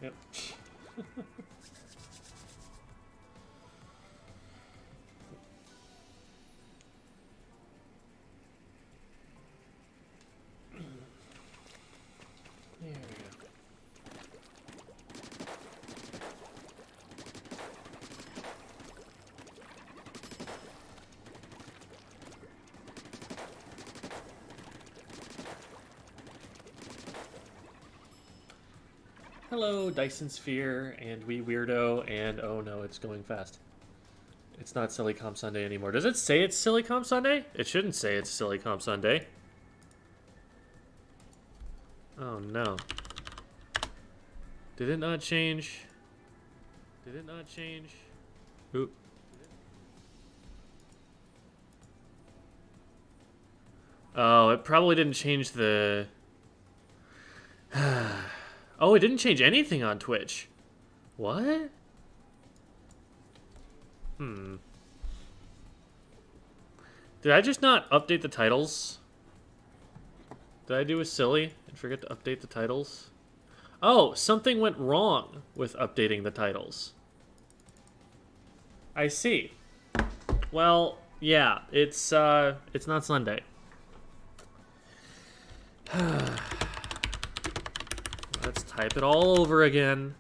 Yep. There we go. Hello, Dyson Sphere, and Wee Weirdo, and oh no, it's going fast. It's not Silly Comp Sunday anymore. Does it say it's Silly Comp Sunday? It shouldn't say it's Silly Comp Sunday. Oh no. Did it not change? Did it not change? Oop. Oh, it probably didn't change the... Oh, it didn't change anything on Twitch. What? Did I just not update the titles? Did I do a silly and forget to update the titles? Oh, something went wrong with updating the titles. I see. Well, yeah, it's not Sunday. Let's type it all over again.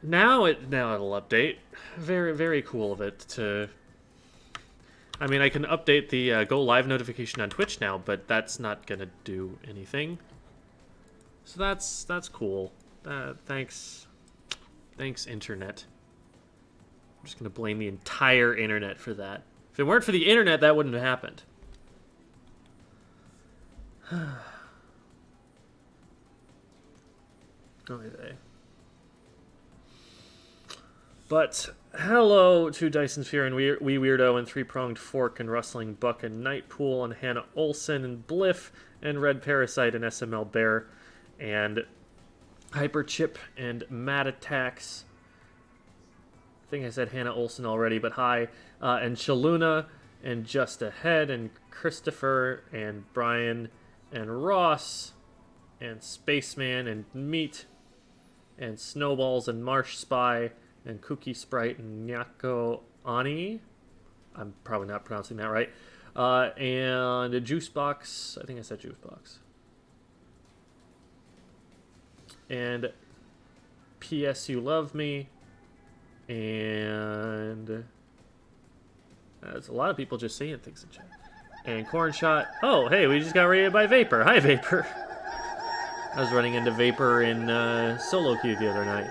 Now it'll update. Very, very cool of it to... I mean, I can update the go live notification on Twitch now, but that's not gonna do anything. So that's cool. Thanks, internet. I'm just gonna blame the entire internet for that. If it weren't for the internet, that wouldn't have happened. Okay. But hello to Dyson Sphere and Wee Weirdo and Three Pronged Fork and Rustling Buck and Nightpool and Hannah Olsen and Bliff and Red Parasite and SML Bear and Hyperchip and Mad Attacks. I think I said Hannah Olsen already, but hi. And Shaluna and Just Ahead and Christopher and Brian and Ross and Spaceman and Meat and Snowballs and Marsh Spy and Cookie Sprite and Nyako Ani. I'm probably not pronouncing that right. And a Juice Box. I think I said Juice Box. And P.S. You Love Me. And there's a lot of people just saying things in chat. And Corn Shot. Oh, hey, we just got raided by Vapor. Hi, Vapor. I was running into Vapor in solo queue the other night.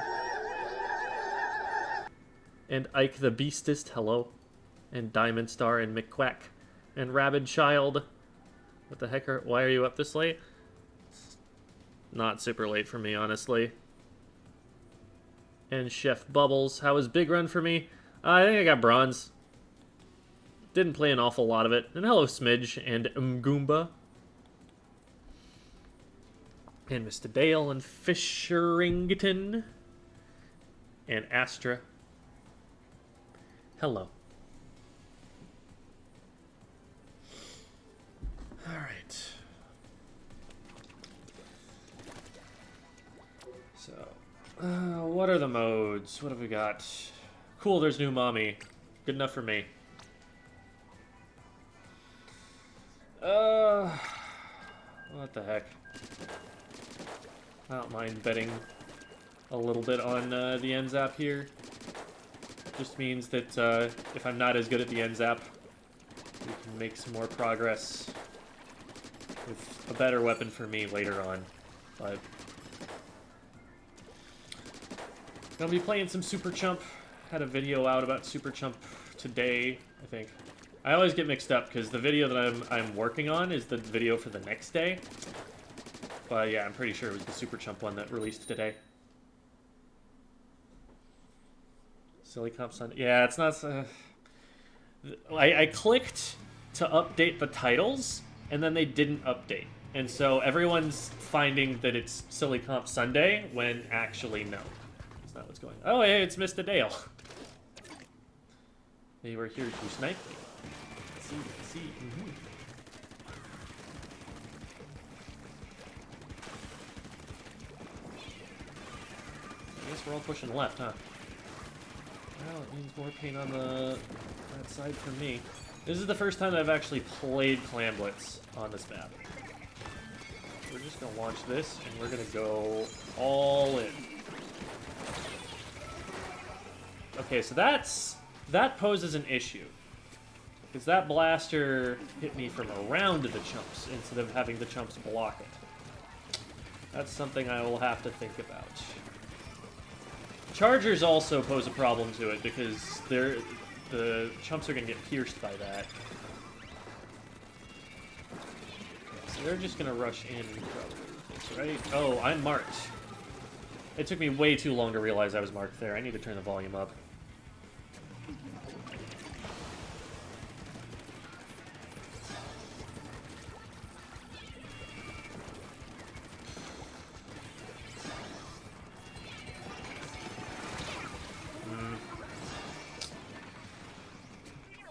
And Ike the Beastest, hello. And Diamond Star and McQuack. And Rabid Child. What the heck why are you up this late? It's not super late for me, honestly. And Chef Bubbles. How was Big Run for me? I think I got bronze. Didn't play an awful lot of it. And hello, Smidge and Mgoomba. And Mr. Dale and Fisherington. And Astra. Hello. All right. So, what are the modes? What have we got? Cool, there's new mommy. Good enough for me. What the heck? I don't mind betting a little bit on the end zap here. Just means that if I'm not as good at the end zap, we can make some more progress with a better weapon for me later on. But gonna be playing some Super Chump. Had a video out about Super Chump today, I think. I always get mixed up because the video that I'm working on is the video for the next day. But yeah, I'm pretty sure it was the Super Chump one that released today. Silly Comp Sunday. Yeah, it's not... I clicked to update the titles, and then they didn't update. And so everyone's finding that it's Silly Comp Sunday, when actually, no. That's not what's going on. Oh, hey, it's Mr. Dale. They were here to snipe me. Let's see, let's see. Mm-hmm. I guess we're all pushing left, huh? Well, it means more pain on that side for me. This is the first time that I've actually played Clam Blitz on this map. We're just gonna launch this, and we're gonna go all in. Okay, so that poses an issue. Because that blaster hit me from around the chumps, instead of having the chumps block it. That's something I will have to think about. Chargers also pose a problem to it, because the chumps are going to get pierced by that. So they're just going to rush in, probably, right? Oh, I'm marked. It took me way too long to realize I was marked there. I need to turn the volume up.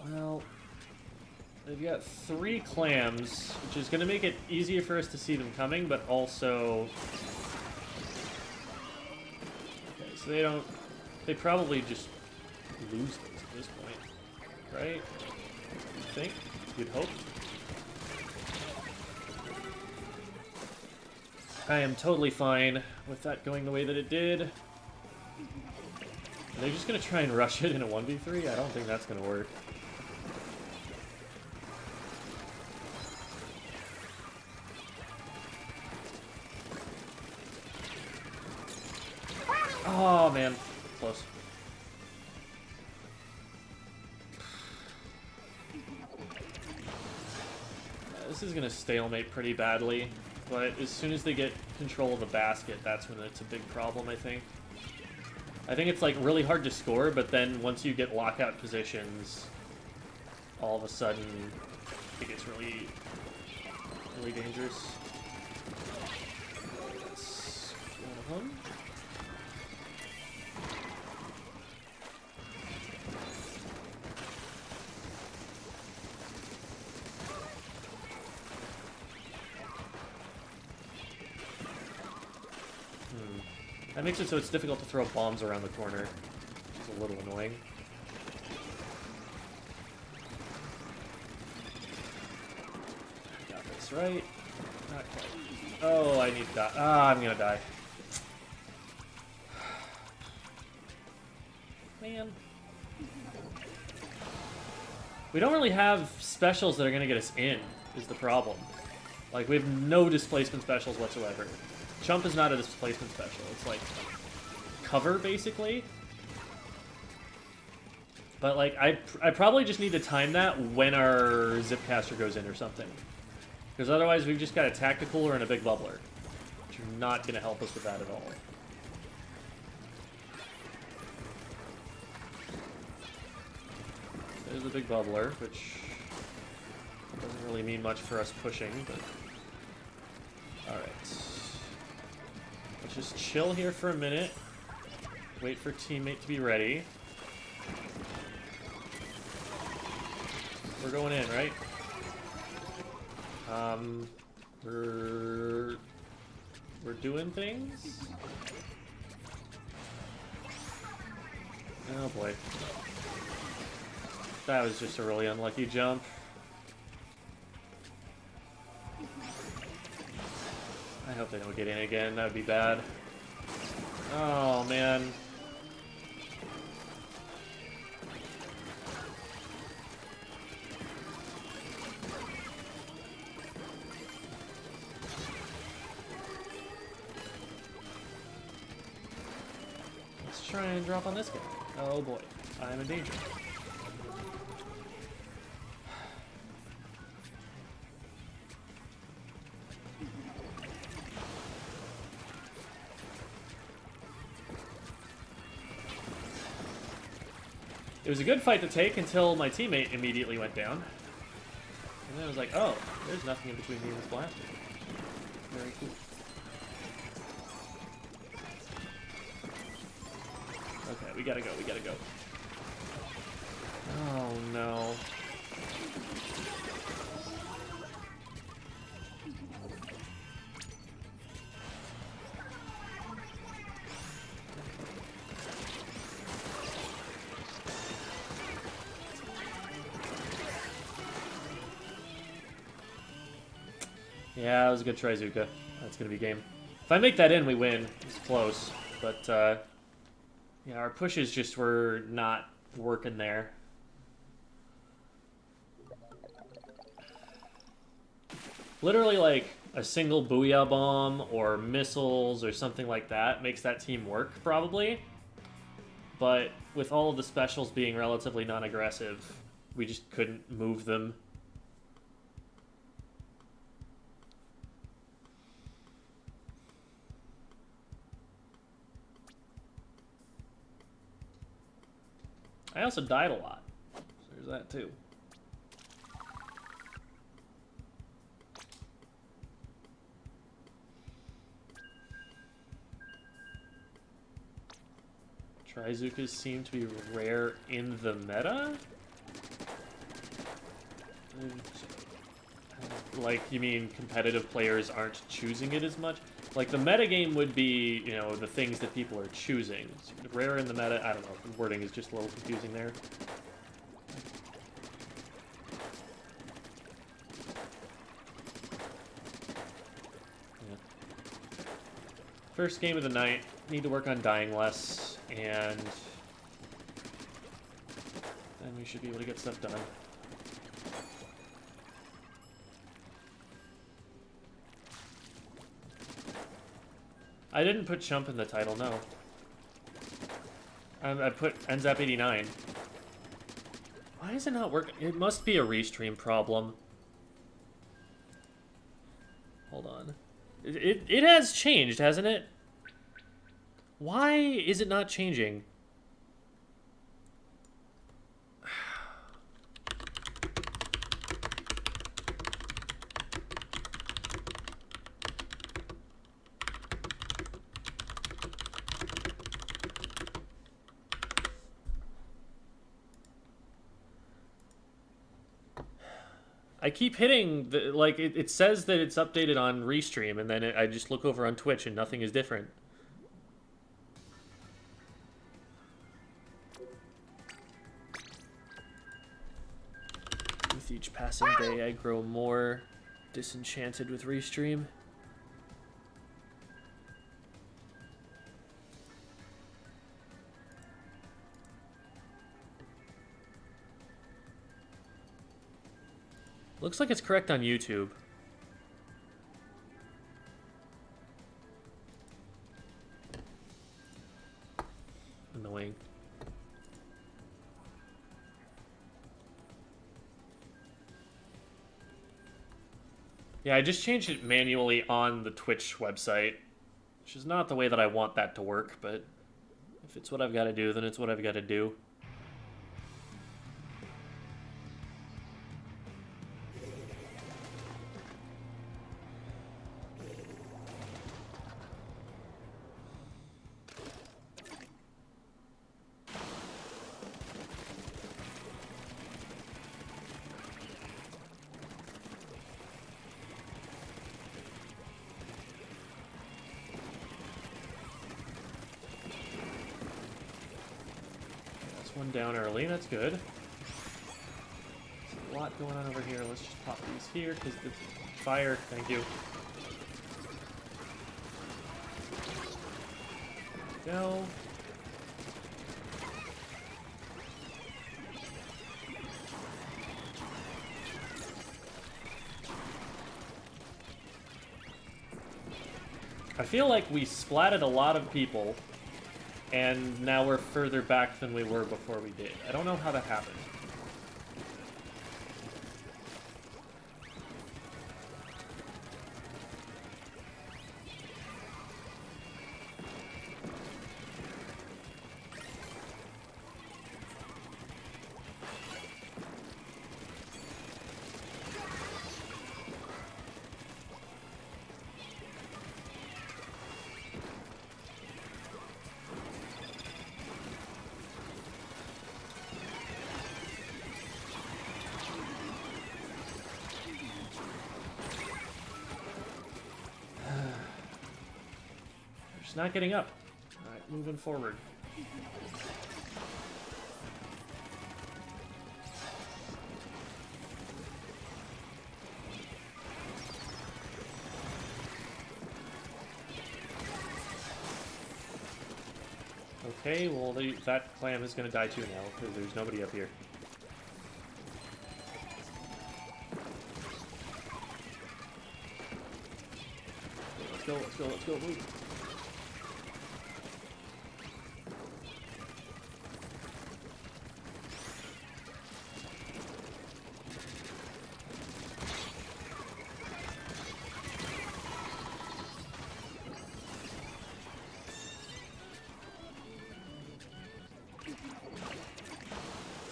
Well, they've got 3 clams, which is going to make it easier for us to see them coming, but also... Okay, so they probably just lose those at this point, right? You'd think? You'd hope? I am totally fine with that going the way that it did. Are they just going to try and rush it in a 1v3? I don't think that's going to work. Oh, man. Close. This is going to stalemate pretty badly, but as soon as they get control of the basket, that's when it's a big problem, I think. I think it's, like, really hard to score, but then once you get lockout positions, all of a sudden, it gets really, really dangerous. That's one of them. That makes it so it's difficult to throw bombs around the corner, which is a little annoying. Got this, right? Not quite. Oh, I need to die. Ah, I'm gonna die. Man. We don't really have specials that are gonna get us in, is the problem. Like, we have no displacement specials whatsoever. Chump is not a displacement special. It's like cover, basically. But like, I probably just need to time that when our Zipcaster goes in or something. Because otherwise we've just got a tactical or and a big bubbler, which are not going to help us with that at all. There's the big bubbler, which doesn't really mean much for us pushing, but... Alright. Let's just chill here for a minute. Wait for teammate to be ready. We're going in, right? We're doing things? Oh boy. That was just a really unlucky jump. I hope they don't get in again. That would be bad. Oh, man. Let's try and drop on this guy. Oh, boy. I'm in danger. It was a good fight to take until my teammate immediately went down. And then I was like, oh, there's nothing in between me and this blaster. Very cool. Okay, we gotta go, we gotta go. Oh, no. Yeah, that was a good try, Zuka. That's gonna be game. If I make that in, we win. It's close. But, yeah, our pushes just were not working there. Literally, like, a single Booyah Bomb or missiles or something like that makes that team work, probably. But with all of the specials being relatively non-aggressive, we just couldn't move them. I also died a lot, so there's that too. Trizukas seem to be rare in the meta? Like, you mean competitive players aren't choosing it as much? Like, the metagame would be, you know, the things that people are choosing. Rare in the meta, I don't know, the wording is just a little confusing there. Yeah. First game of the night, need to work on dying less, and then we should be able to get stuff done. I didn't put Chump in the title, no. I put NZAP 89. Why is it not working? It must be a restream problem. Hold on. It has changed, hasn't it? Why is it not changing? I keep hitting, the, like, it says that it's updated on Restream, and then I just look over on Twitch and nothing is different. With each passing day, I grow more disenchanted with Restream. Looks like it's correct on YouTube. Annoying. Yeah, I just changed it manually on the Twitch website, which is not the way that I want that to work, but if it's what I've got to do, then it's what I've got to do. One down early, that's good. There's a lot going on over here. Let's just pop these here, because the fire, thank you. There we go. I feel like we splatted a lot of people, and now we're further back than we were before we did. I don't know how that happened. She's not getting up. Alright, moving forward. Okay, well, that clam is going to die too now, because there's nobody up here. Let's go, let's go, let's go, move.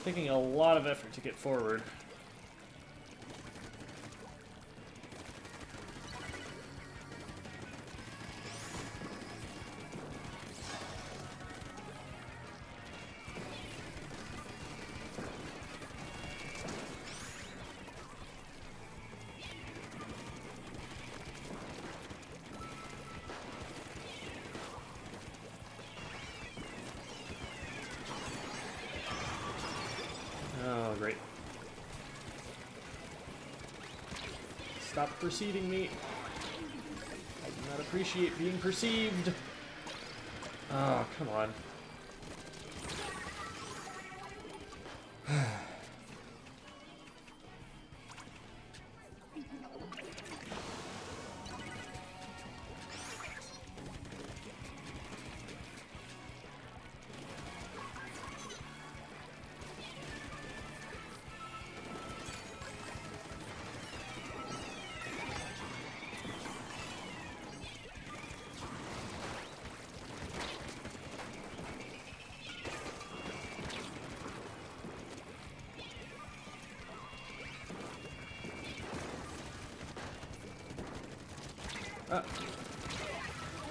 Taking a lot of effort to get forward. Oh, great. Stop perceiving me. I do not appreciate being perceived. Oh, come on.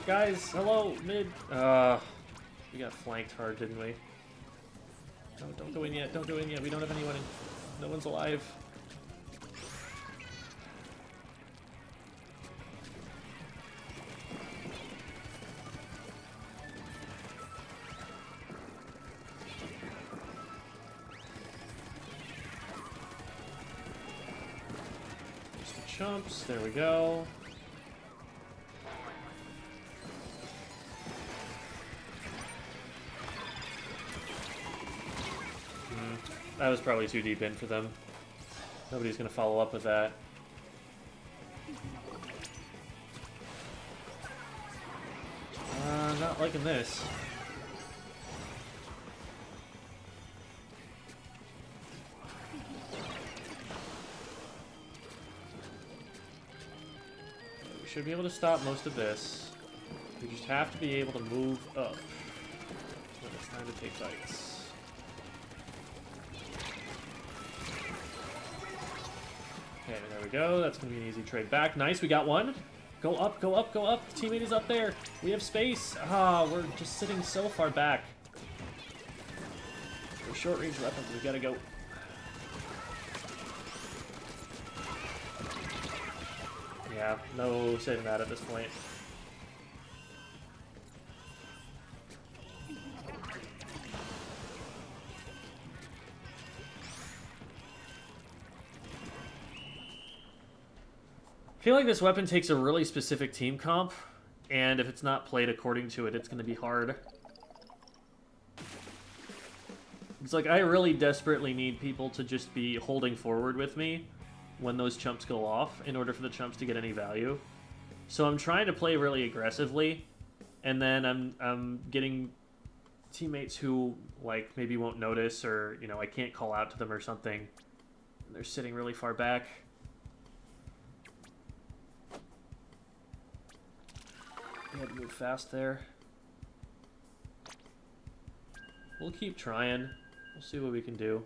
Guys, hello, mid. We got flanked hard, didn't we? No, don't go in yet. Don't go in yet. We don't have anyone in. No one's alive. Super Chumps. There we go. That was probably too deep in for them. Nobody's gonna follow up with that. Not liking this. We should be able to stop most of this. We just have to be able to move up when it's time to take fights. Okay, there we go. That's going to be an easy trade back. Nice, we got one. Go up, go up, go up. The teammate is up there. We have space. Ah, we're just sitting so far back. For short-range weapons, we gotta go. Yeah, no saving that at this point. I feel like this weapon takes a really specific team comp, and if it's not played according to it, it's going to be hard. It's like I really desperately need people to just be holding forward with me when those chumps go off in order for the chumps to get any value. So I'm trying to play really aggressively, and then I'm getting teammates who like maybe won't notice, or you know, I can't call out to them or something. They're sitting really far back. We had to move fast there. We'll keep trying. We'll see what we can do.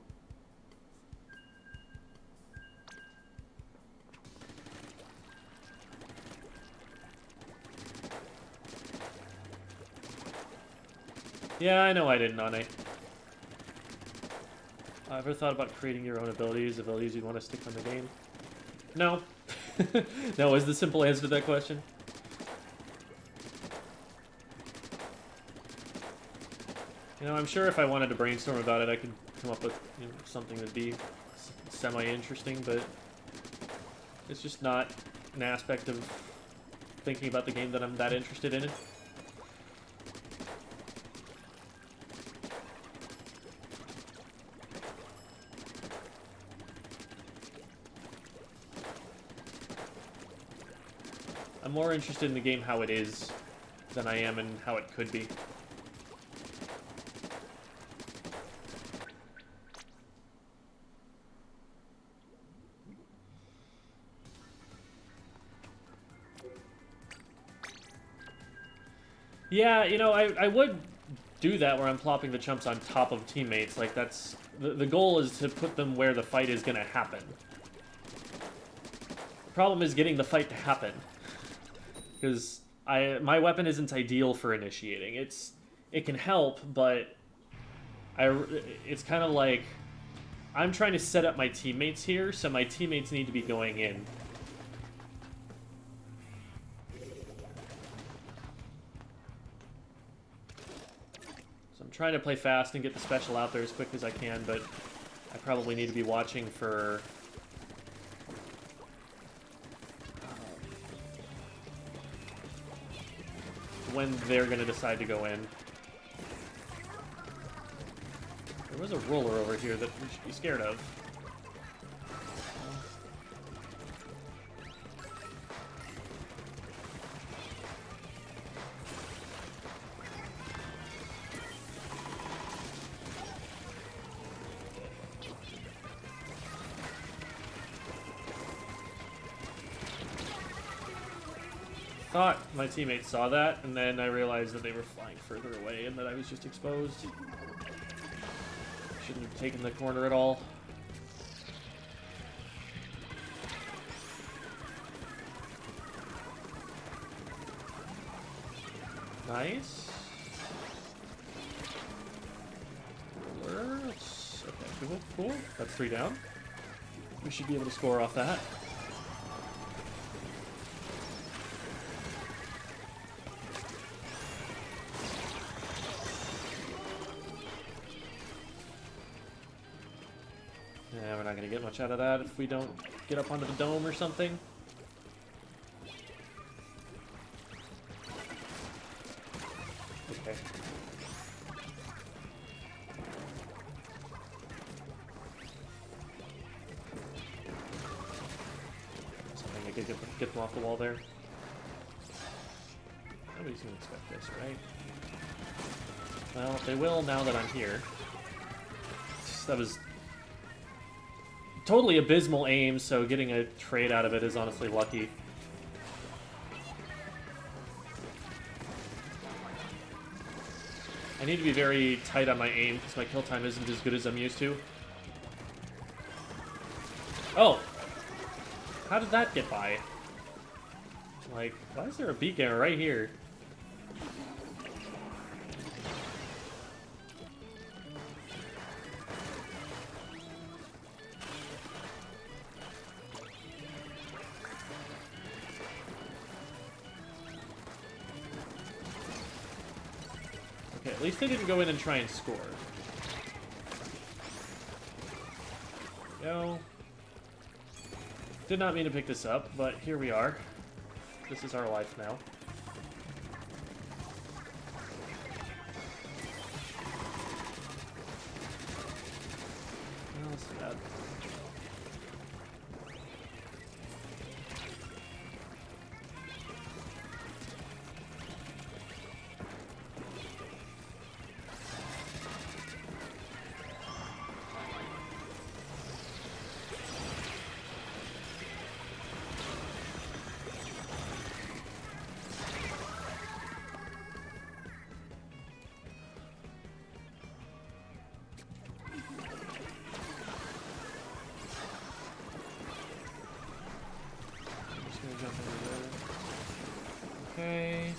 Yeah, I know I didn't, Nane. Ever thought about creating your own abilities you want to stick on the game? No. No is the simple answer to that question. You know, I'm sure if I wanted to brainstorm about it, I could come up with something that'd be semi-interesting, but it's just not an aspect of thinking about the game that I'm that interested in. I'm more interested in the game how it is than I am in how it could be. Yeah, you know, I would do that where I'm plopping the chumps on top of teammates. Like, that's... The goal is to put them where the fight is gonna happen. The problem is getting the fight to happen. Because my weapon isn't ideal for initiating. It can help, but it's kind of like I'm trying to set up my teammates here, so my teammates need to be going in. So I'm trying to play fast and get the special out there as quick as I can, but I probably need to be watching for when they're going to decide to go in. There was a roller over here that we should be scared of. Thought my teammates saw that, and then I realized that they were flying further away and that I was just exposed. Shouldn't have taken the corner at all. Nice. Okay, cool. That's 3 down. We should be able to score off that. Yeah, we're not going to get much out of that if we don't get up onto the dome or something. Okay. Something I could get them off the wall there. Nobody's going to expect this, right? Well, they will now that I'm here. That was totally abysmal aim, so getting a trade out of it is honestly lucky. I need to be very tight on my aim because my kill time isn't as good as I'm used to. Oh! How did that get by? Like, why is there a beacon right here? At least they didn't go in and try and score. Go. Did not mean to pick this up, but here we are. This is our life now. Well, that's bad. Okay.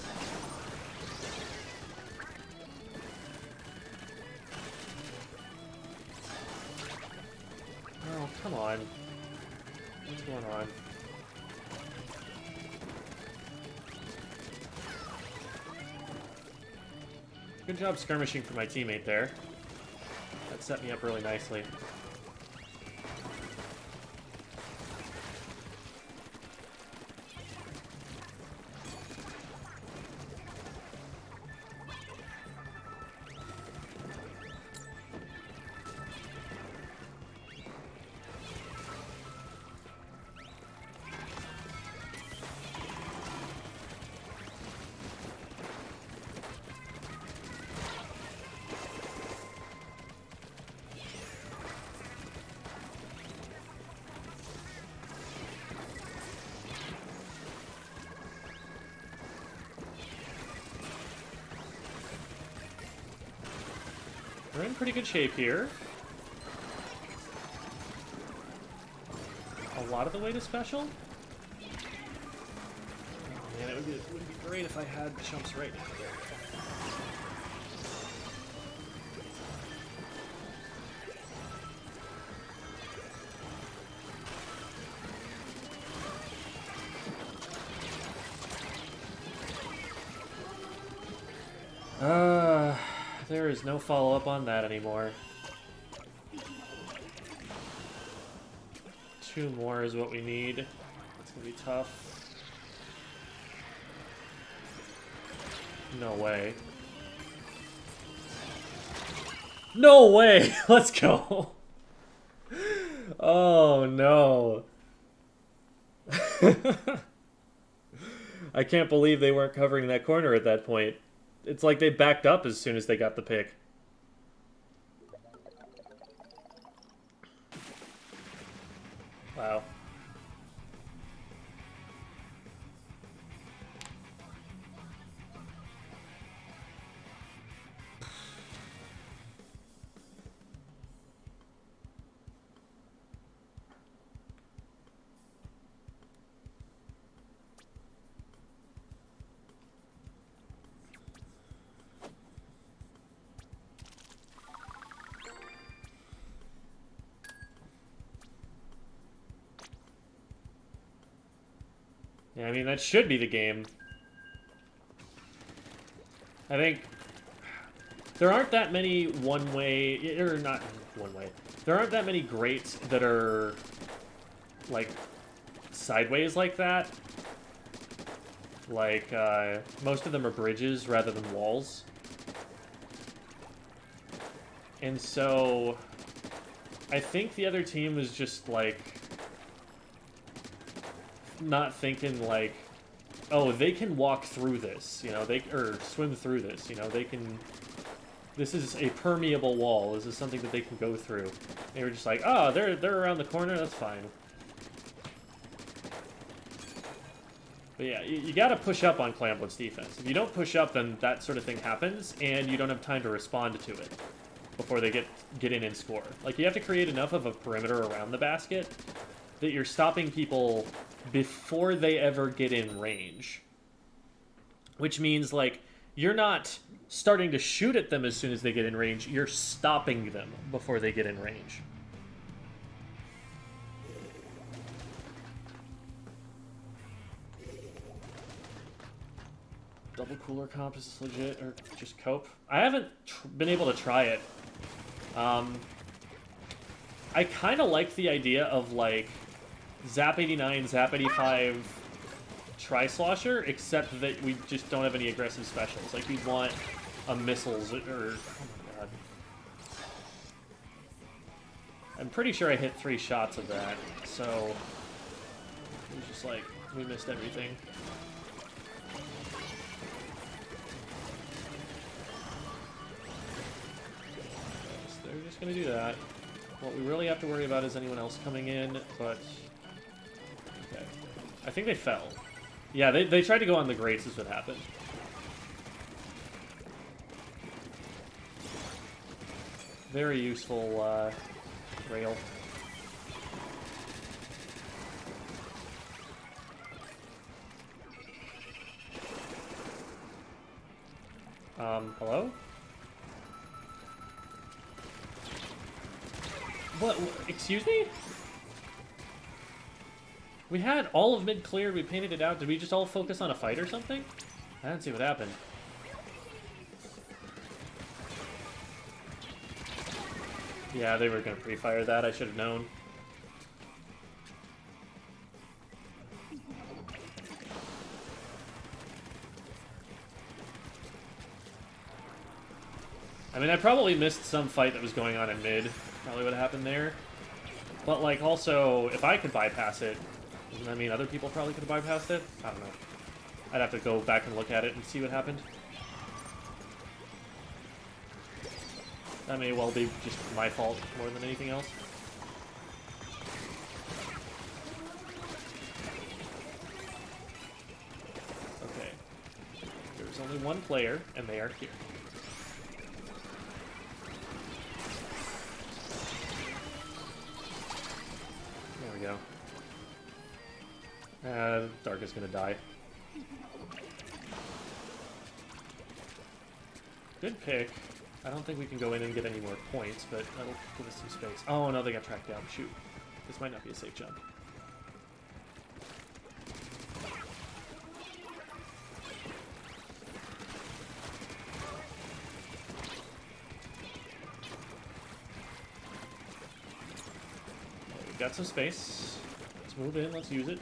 Oh, come on. What's going on? Good job skirmishing for my teammate there. That set me up really nicely. We're in pretty good shape here. A lot of the way to special? Oh man, it would be great if I had chumps right now. There is no follow-up on that anymore. 2 more is what we need. It's gonna be tough. No way. No way! Let's go! Oh no. I can't believe they weren't covering that corner at that point. It's like they backed up as soon as they got the pick. Wow. Yeah, I mean, that should be the game. I think there aren't that many one-way, or not one-way, there aren't that many greats that are, like, sideways like that. Like, most of them are bridges rather than walls. And so, I think the other team was just, like, not thinking like, oh, they can walk through this, you know, or swim through this, you know, they can, this is a permeable wall, this is something that they can go through. They were just like, oh, they're around the corner, that's fine. But yeah, you gotta push up on Clamblit's defense. If you don't push up, then that sort of thing happens, and you don't have time to respond to it before they get in and score. Like, you have to create enough of a perimeter around the basket that you're stopping people before they ever get in range. Which means, like, you're not starting to shoot at them as soon as they get in range, you're stopping them before they get in range. Double cooler comp, is this legit, or just cope? I haven't been able to try it. I kind of like the idea of, like, Zap 89, Zap 85, Tri-Slosher, except that we just don't have any aggressive specials. Like, we'd want a missiles, or... Oh my god. I'm pretty sure I hit 3 shots of that, so... It was just like, we missed everything. So they're just gonna do that. What we really have to worry about is anyone else coming in, but... Okay. I think they fell. Yeah, they tried to go on the grates is what happened. Very useful, rail. Hello? What? Excuse me? We had all of mid cleared, we painted it out. Did we just all focus on a fight or something? I didn't see what happened. Yeah, they were going to pre-fire that. I should have known. I mean, I probably missed some fight that was going on in mid. Probably what happened there. But, like, also, if I could bypass it, doesn't that mean other people probably could have bypassed it? I don't know. I'd have to go back and look at it and see what happened. That may well be just my fault more than anything else. Okay. There's only one player, and they are here. There we go. Dark is gonna die. Good pick. I don't think we can go in and get any more points, but that'll give us some space. Oh no, they got tracked down. Shoot. This might not be a safe jump. We've got some space. Let's move in, let's use it.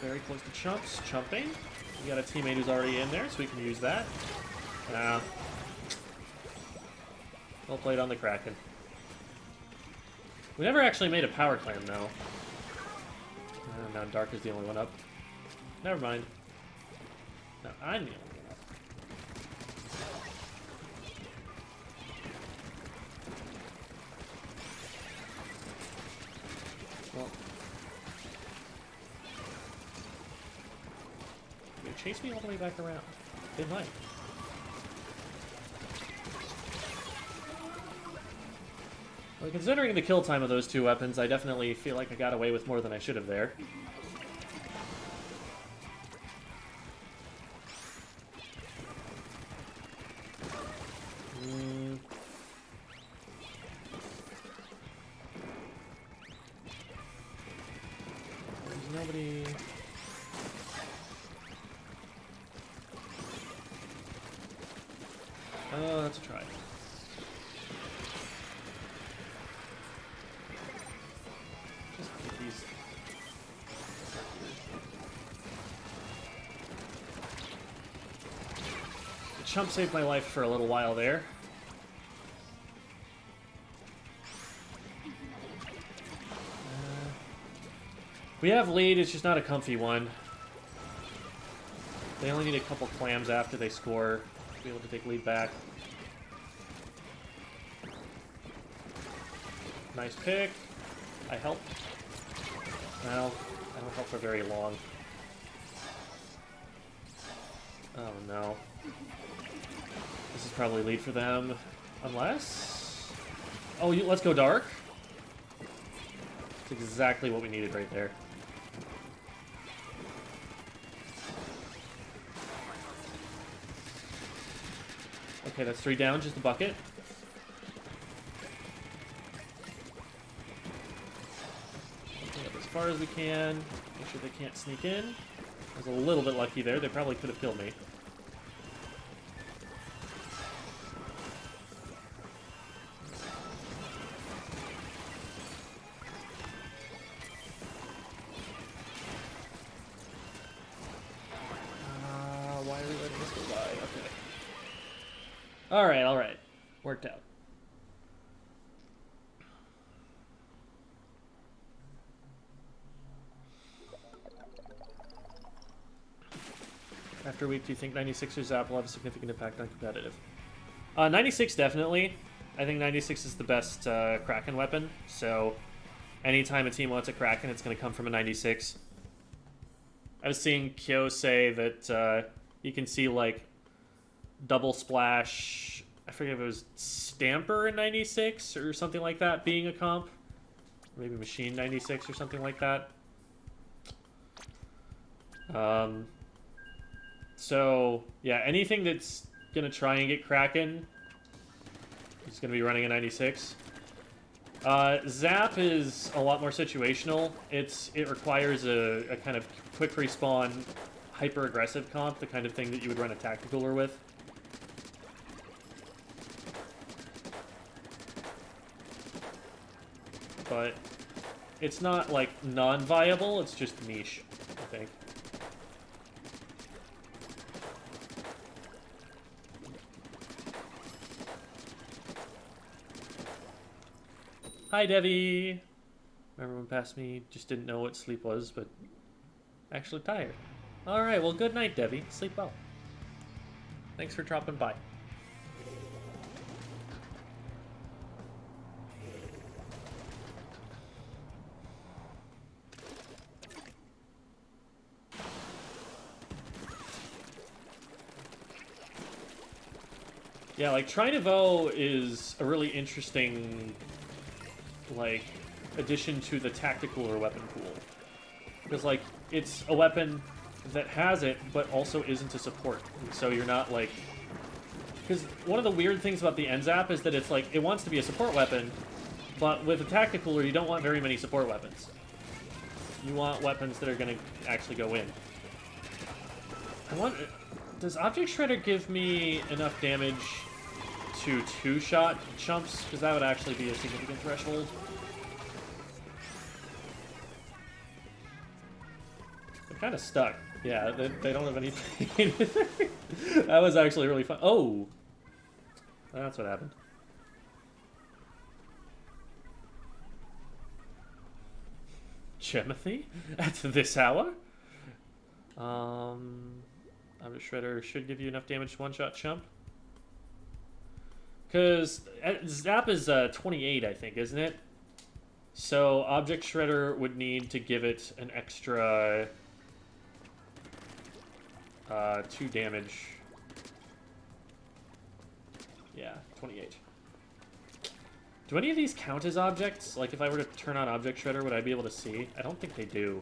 Very close to Chumps. Chumping. We got a teammate who's already in there, so we can use that. Well played on the Kraken. We never actually made a power clan, though. Now Dark is the only one up. Never mind. No, I'm the only one up. Well... chase me all the way back around. They might. Well, considering the kill time of those two weapons, I definitely feel like I got away with more than I should have there. There's nobody... Oh, that's a try. Just get these. The Chump saved my life for a little while there. We have lead, it's just not a comfy one. They only need a couple clams after they score to be able to take lead back. Nice pick. I help. Well, I don't help for very long. Oh no. This is probably lead for them. Unless... Oh, let's go Dark. That's exactly what we needed right there. Okay, that's 3 down, just a bucket. Get up as far as we can. Make sure they can't sneak in. I was a little bit lucky there. They probably could have killed me. Why are we letting this go by? Okay. Alright, alright. Worked out. After week, do you think 96 or Zap will have a significant impact on competitive? 96 definitely. I think 96 is the best Kraken weapon, so anytime a team wants a Kraken, it's going to come from a 96. I was seeing Kyo say that you can see, like, double splash, I forget if it was Stamper in 96 or something like that being a comp. Maybe Machine 96 or something like that. So, yeah, anything that's going to try and get Kraken is going to be running a 96. Zap is a lot more situational. It requires a kind of quick respawn, hyper-aggressive comp, the kind of thing that you would run a tacticooler with. But it's not, like, non-viable, it's just niche, I think. Hi, Devi! Everyone passed me, just didn't know what sleep was, but actually tired. Alright, well, good night, Devi. Sleep well. Thanks for dropping by. Yeah, like, Trinivaux is a really interesting, like, addition to the tacticooler weapon pool. Because, like, it's a weapon that has it, but also isn't a support. So you're not, like... Because one of the weird things about the NZAP is that it's, like, it wants to be a support weapon, but with a tacticooler, you don't want very many support weapons. You want weapons that are going to actually go in. I want... Does Object Shredder give me enough damage to two-shot chumps? Because that would actually be a significant threshold. They're kind of stuck. Yeah, they don't have any pain. That was actually really fun. Oh! That's what happened. Gemothy? At this hour? Object Shredder should give you enough damage to one-shot chump. Because Zap is 28, I think, isn't it? So Object Shredder would need to give it an extra 2 damage. Yeah, 28. Do any of these count as objects? Like, if I were to turn on Object Shredder, would I be able to see? I don't think they do.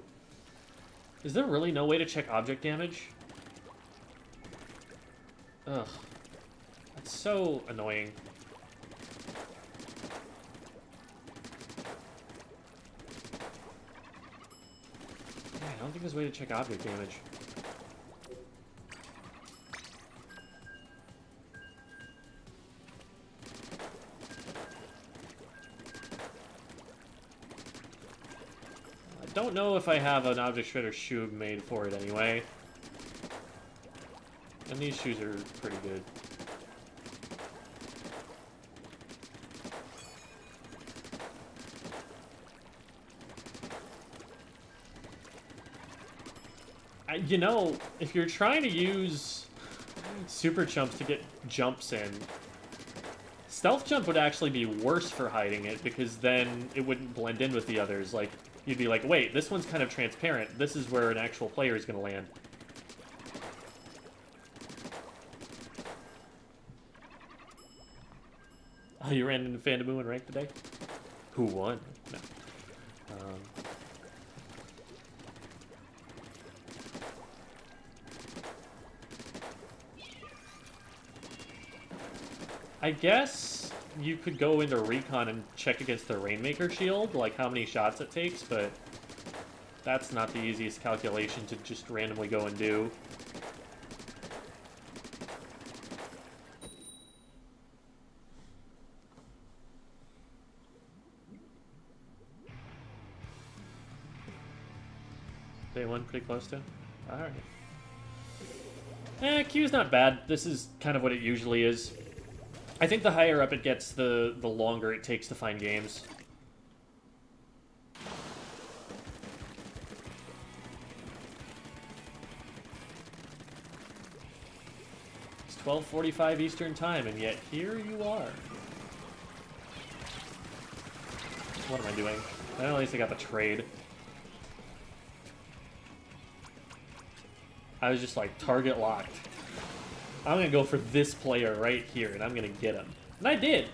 Is there really no way to check object damage? Ugh. That's so annoying. Yeah, I don't think there's a way to check object damage. I don't know if I have an Object Shredder shoe made for it anyway. And these shoes are pretty good. You know, if you're trying to use Super Chumps to get jumps in, Stealth Jump would actually be worse for hiding it, because then it wouldn't blend in with the others. Like, you'd be like, wait, this one's kind of transparent. This is where an actual player is going to land. Oh, you ran into Fandamoo and Rank today? Who won? No. I guess you could go into Recon and check against the Rainmaker shield, like how many shots it takes, but that's not the easiest calculation to just randomly go and do. Day one pretty close to? Alright. Q's not bad. This is kind of what it usually is. I think the higher up it gets, the longer it takes to find games. It's 12:45 Eastern Time, and yet here you are. What am I doing? Well, at least I got the trade. I was just like, target locked. I'm going to go for this player right here, and I'm going to get him. And I did.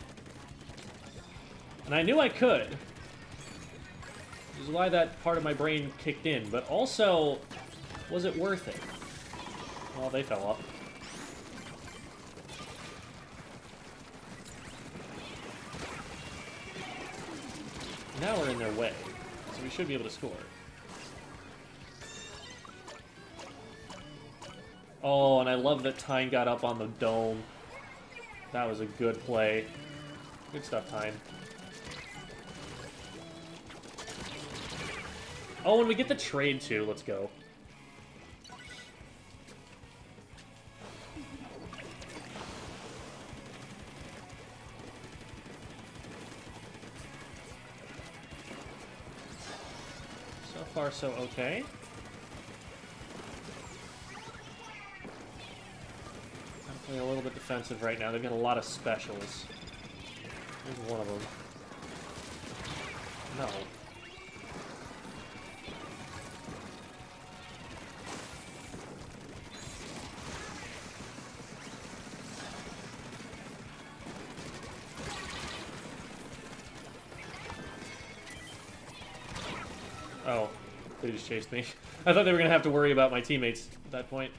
And I knew I could. Which is why that part of my brain kicked in. But also, was it worth it? Well, they fell off. Now we're in their way, so we should be able to score. Oh, and I love that Tyne got up on the dome. That was a good play. Good stuff, Tyne. Oh, and we get the trade, too. Let's go. So far, so okay. I'm playing a little bit defensive right now. They've got a lot of specials. Here's one of them. No. Oh, they just chased me. I thought they were going to have to worry about my teammates at that point.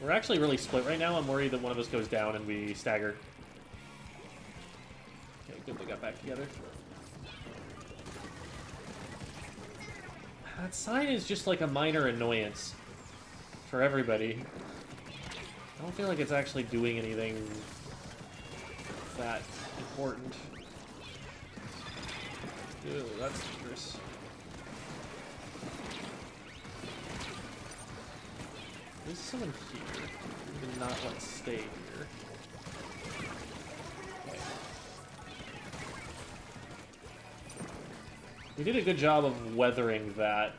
We're actually really split right now. I'm worried that one of us goes down and we stagger. Okay, good, they got back together. That sign is just like a minor annoyance for everybody. I don't feel like it's actually doing anything that important. Ew, that's dangerous. There's someone here. We did not want to stay here. Okay. We did a good job of weathering that.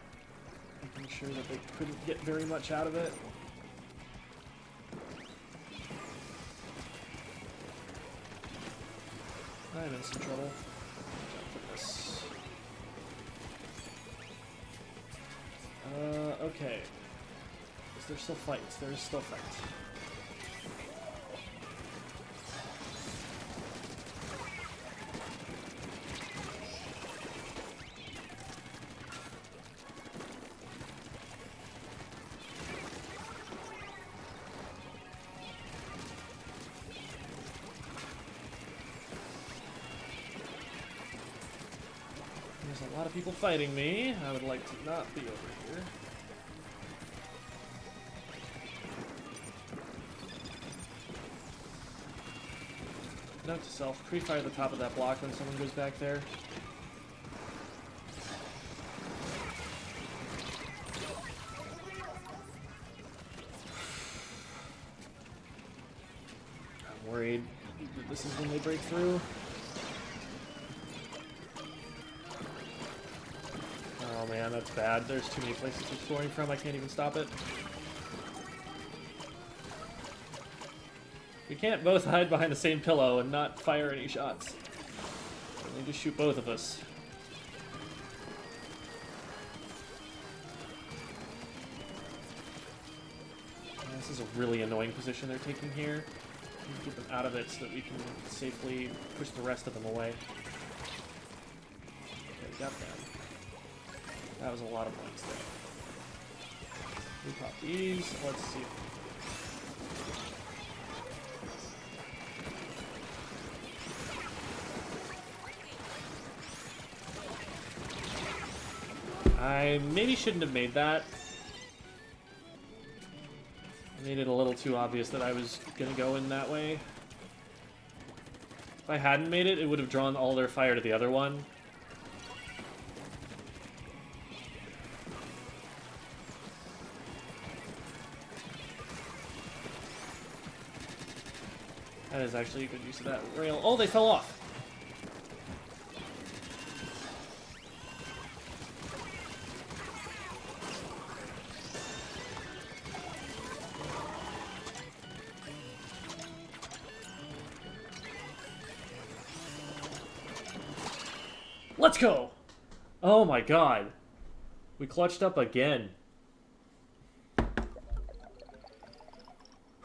Making sure that they couldn't get very much out of it. I'm in some trouble. Okay. Is there still fights? There is still fights. There's a lot of people fighting me. I would like to not be over here. Note to self, pre-fire the top of that block when someone goes back there. I'm worried that this is when they break through. Oh man, that's bad. There's too many places they're scoring from. I can't even stop it. We can't both hide behind the same pillow and not fire any shots. They just shoot both of us. This is a really annoying position they're taking here. We need to get them out of it so that we can safely push the rest of them away. Okay, we got them. That was a lot of points there. We pop these. Let's see. I maybe shouldn't have made that. I made it a little too obvious that I was gonna go in that way. If I hadn't made it, it would have drawn all their fire to the other one. That is actually a good use of that rail. Oh, they fell off! Let's go! Oh my god. We clutched up again.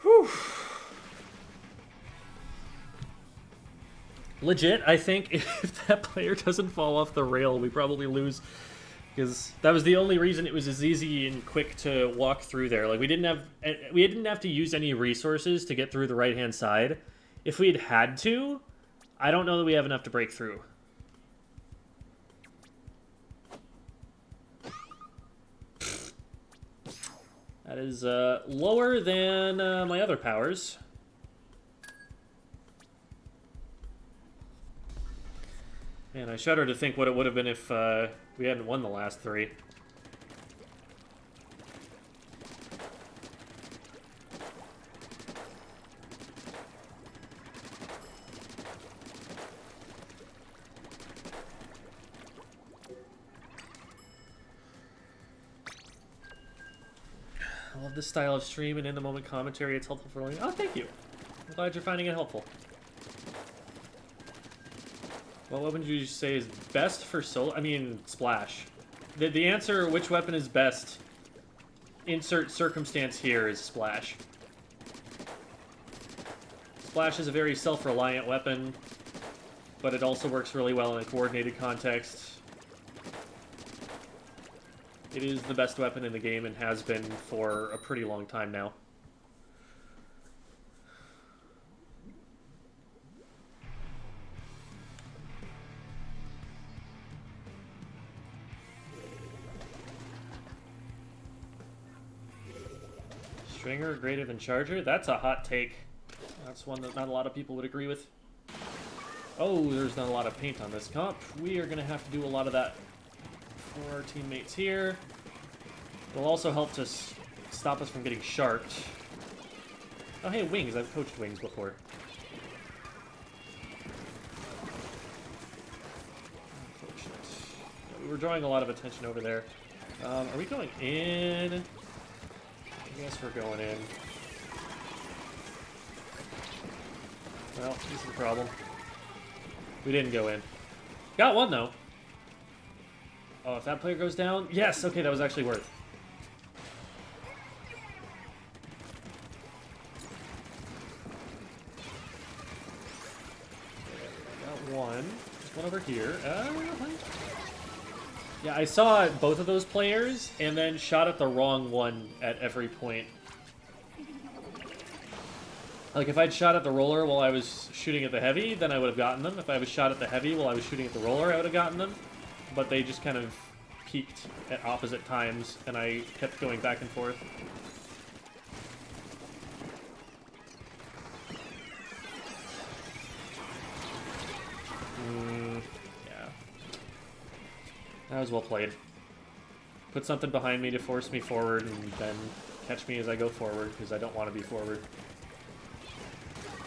Whew. Legit, I think if that player doesn't fall off the rail, we probably lose. Because that was the only reason it was as easy and quick to walk through there. Like, we didn't have to use any resources to get through the right-hand side. If we had to, I don't know that we have enough to break through. That is lower than my other powers. Man, I shudder to think what it would have been if we hadn't won the last 3. I love this style of stream and in-the-moment commentary. It's helpful for learning. Oh, thank you. I'm glad you're finding it helpful. What weapon would you say is best for solo? I mean, Splash. The answer, which weapon is best, insert circumstance here, is Splash. Splash is a very self-reliant weapon, but it also works really well in a coordinated context. It is the best weapon in the game and has been for a pretty long time now. Stringer greater than Charger? That's a hot take. That's one that not a lot of people would agree with. Oh, there's not a lot of paint on this comp. We are going to have to do a lot of that for our teammates here. It'll also help to stop us from getting sharked. Oh, hey, wings. I've coached wings before. Unfortunate. Yeah, we were drawing a lot of attention over there. Are we going in? I guess we're going in. Well, this is the problem. We didn't go in. Got one, though. Oh, if that player goes down? Yes! Okay, that was actually worth. Got one. There's one over here. Yeah, I saw both of those players, and then shot at the wrong one at every point. Like, if I'd shot at the roller while I was shooting at the heavy, then I would have gotten them. If I was shot at the heavy while I was shooting at the roller, I would have gotten them. But they just kind of peaked at opposite times, and I kept going back and forth. Yeah. That was well played. Put something behind me to force me forward, and then catch me as I go forward, because I don't want to be forward.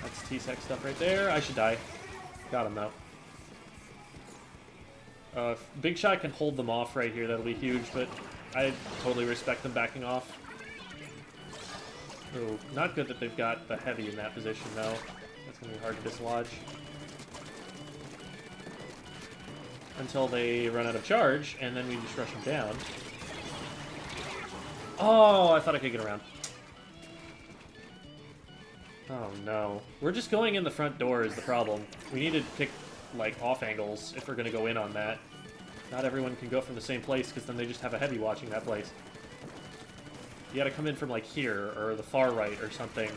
That's T-Sec stuff right there. I should die. Got him, though. If Big Shot can hold them off right here, that'll be huge, but I totally respect them backing off. Oh, not good that they've got the heavy in that position, though. That's going to be hard to dislodge. Until they run out of charge, and then we just rush them down. Oh, I thought I could get around. Oh, no. We're just going in the front door is the problem. We need to pick, like, off angles if we're going to go in on that. Not everyone can go from the same place, because then they just have a heavy watching that place. You gotta come in from, like, here, or the far right, or something.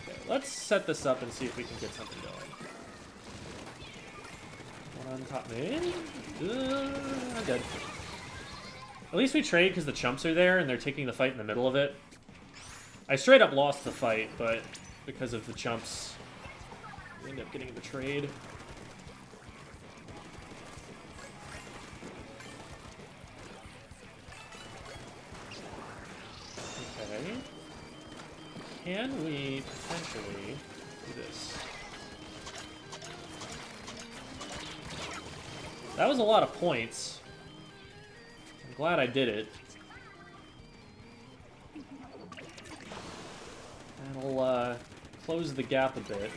Okay, let's set this up and see if we can get something going. One on top main. I'm dead. At least we trade because the chumps are there and they're taking the fight in the middle of it. I straight up lost the fight, but because of the chumps, we end up getting the trade. Okay. Can we potentially do this? That was a lot of points. I'm glad I did it. That'll close the gap a bit.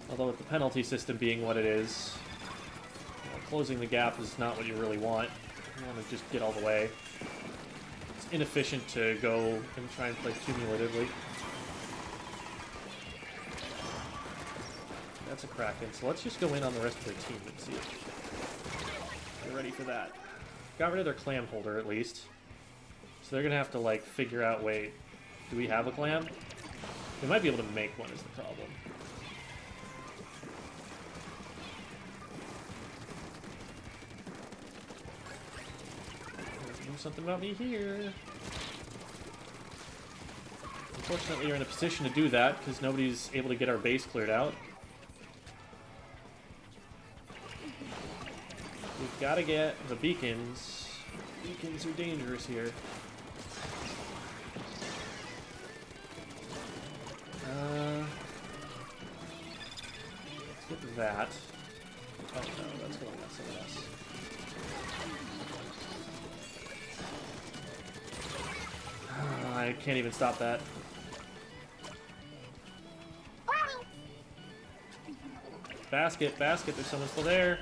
Although with the penalty system being what it is, closing the gap is not what you really want. You want to just get all the way. It's inefficient to go and try and play cumulatively. That's a Kraken, so let's just go in on the rest of their team and see if they're ready for that. Got rid of their clam holder, at least. So they're gonna have to, like, figure out, wait, do we have a clam? We might be able to make one is the problem. Do something about me here. Unfortunately, you're in a position to do that, because nobody's able to get our base cleared out. We've got to get the beacons. Beacons are dangerous here. Let's get that. Oh no, that's going on someone else. I can't even stop that. Basket, basket, there's someone still there.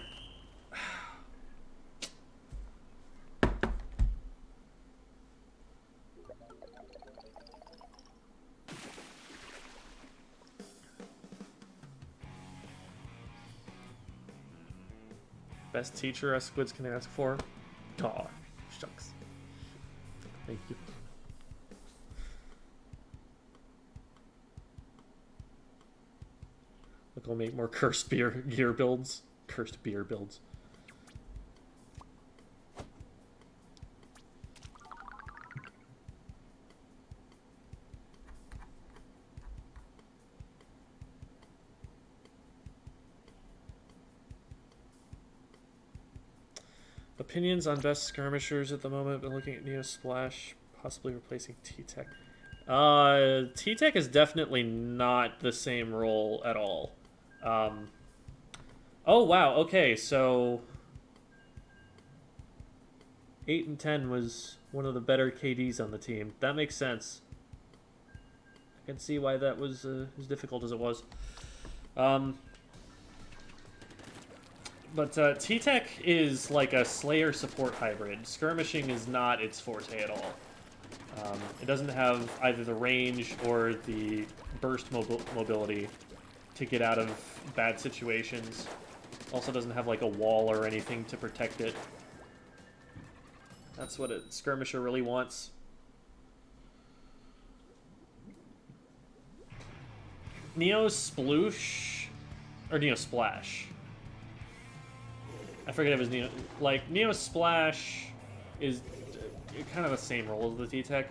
Best teacher us squids can ask for? Aw, shucks. Thank you. Look, I'll make more cursed gear builds. Cursed beer builds. Opinions on best skirmishers at the moment, but looking at Neo Splash, possibly replacing T-Tech. T-Tech is definitely not the same role at all. Oh, wow, okay, so 8 and 10 was one of the better KDs on the team. That makes sense. I can see why that was as difficult as it was. But T-Tech is like a Slayer support hybrid. Skirmishing is not its forte at all. It doesn't have either the range or the burst mobility to get out of bad situations. Also doesn't have like a wall or anything to protect it. That's what a skirmisher really wants. Neo Sploosh or Neo Splash. I forget if it was Neo. Like, Neo Splash is kind of the same role as the T-Tech.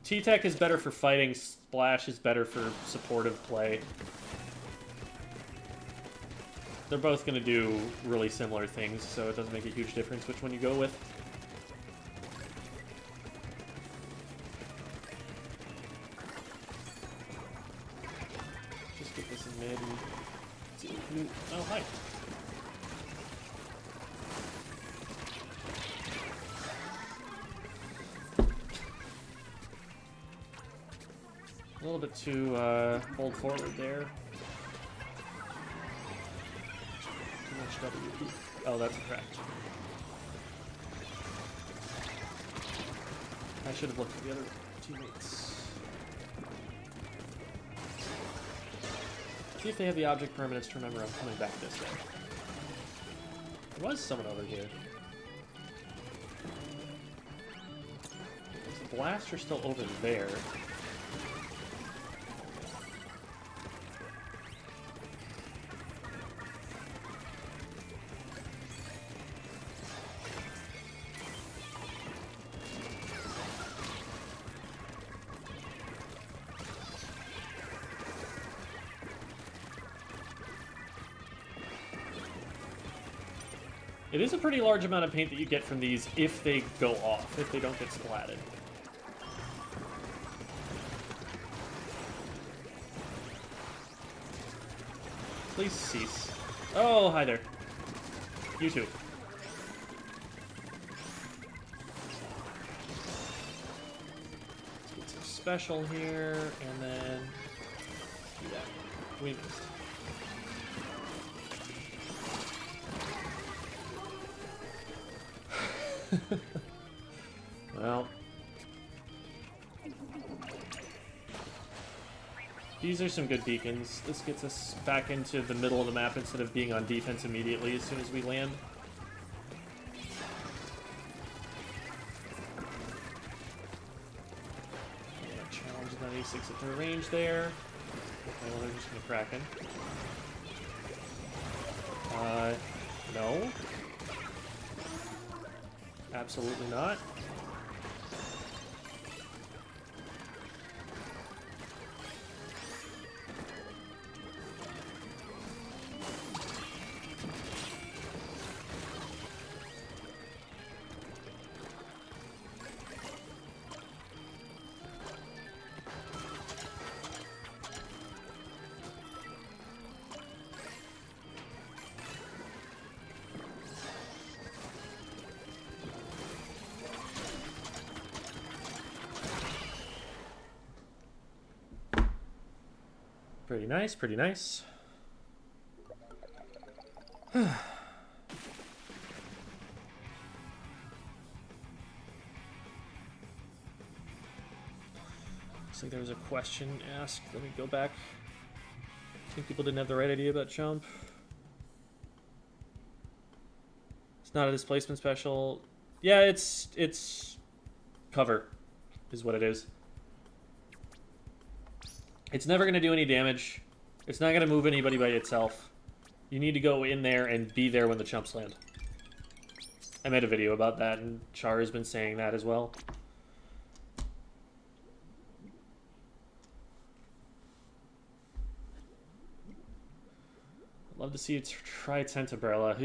T-Tech is better for fighting, Splash is better for supportive play. They're both going to do really similar things, so it doesn't make a huge difference which one you go with. Just get this in mid and see what we can do. Oh, hi. A little bit too hold forward there. Too much WP. Oh, that's correct. I should have looked for the other teammates. See if they have the object permanence to remember I'm coming back this way. There was someone over here. Is the blaster still over there? It is a pretty large amount of paint that you get from these if they go off, if they don't get splatted. Please cease. Oh, hi there. You too. Let's get some special here, and then do that. We missed. Well, these are some good beacons. This gets us back into the middle of the map instead of being on defense immediately as soon as we land. 6 at their range there. Okay, well, they're just gonna Kraken. No. Absolutely not. Pretty nice, pretty nice. Looks like there was a question asked. Let me go back. I think people didn't have the right idea about Chump. It's not a displacement special. Yeah, it's cover is what it is. It's never going to do any damage. It's not going to move anybody by itself. You need to go in there and be there when the chumps land. I made a video about that, and Char has been saying that as well. I'd love to see you try Tentabrella.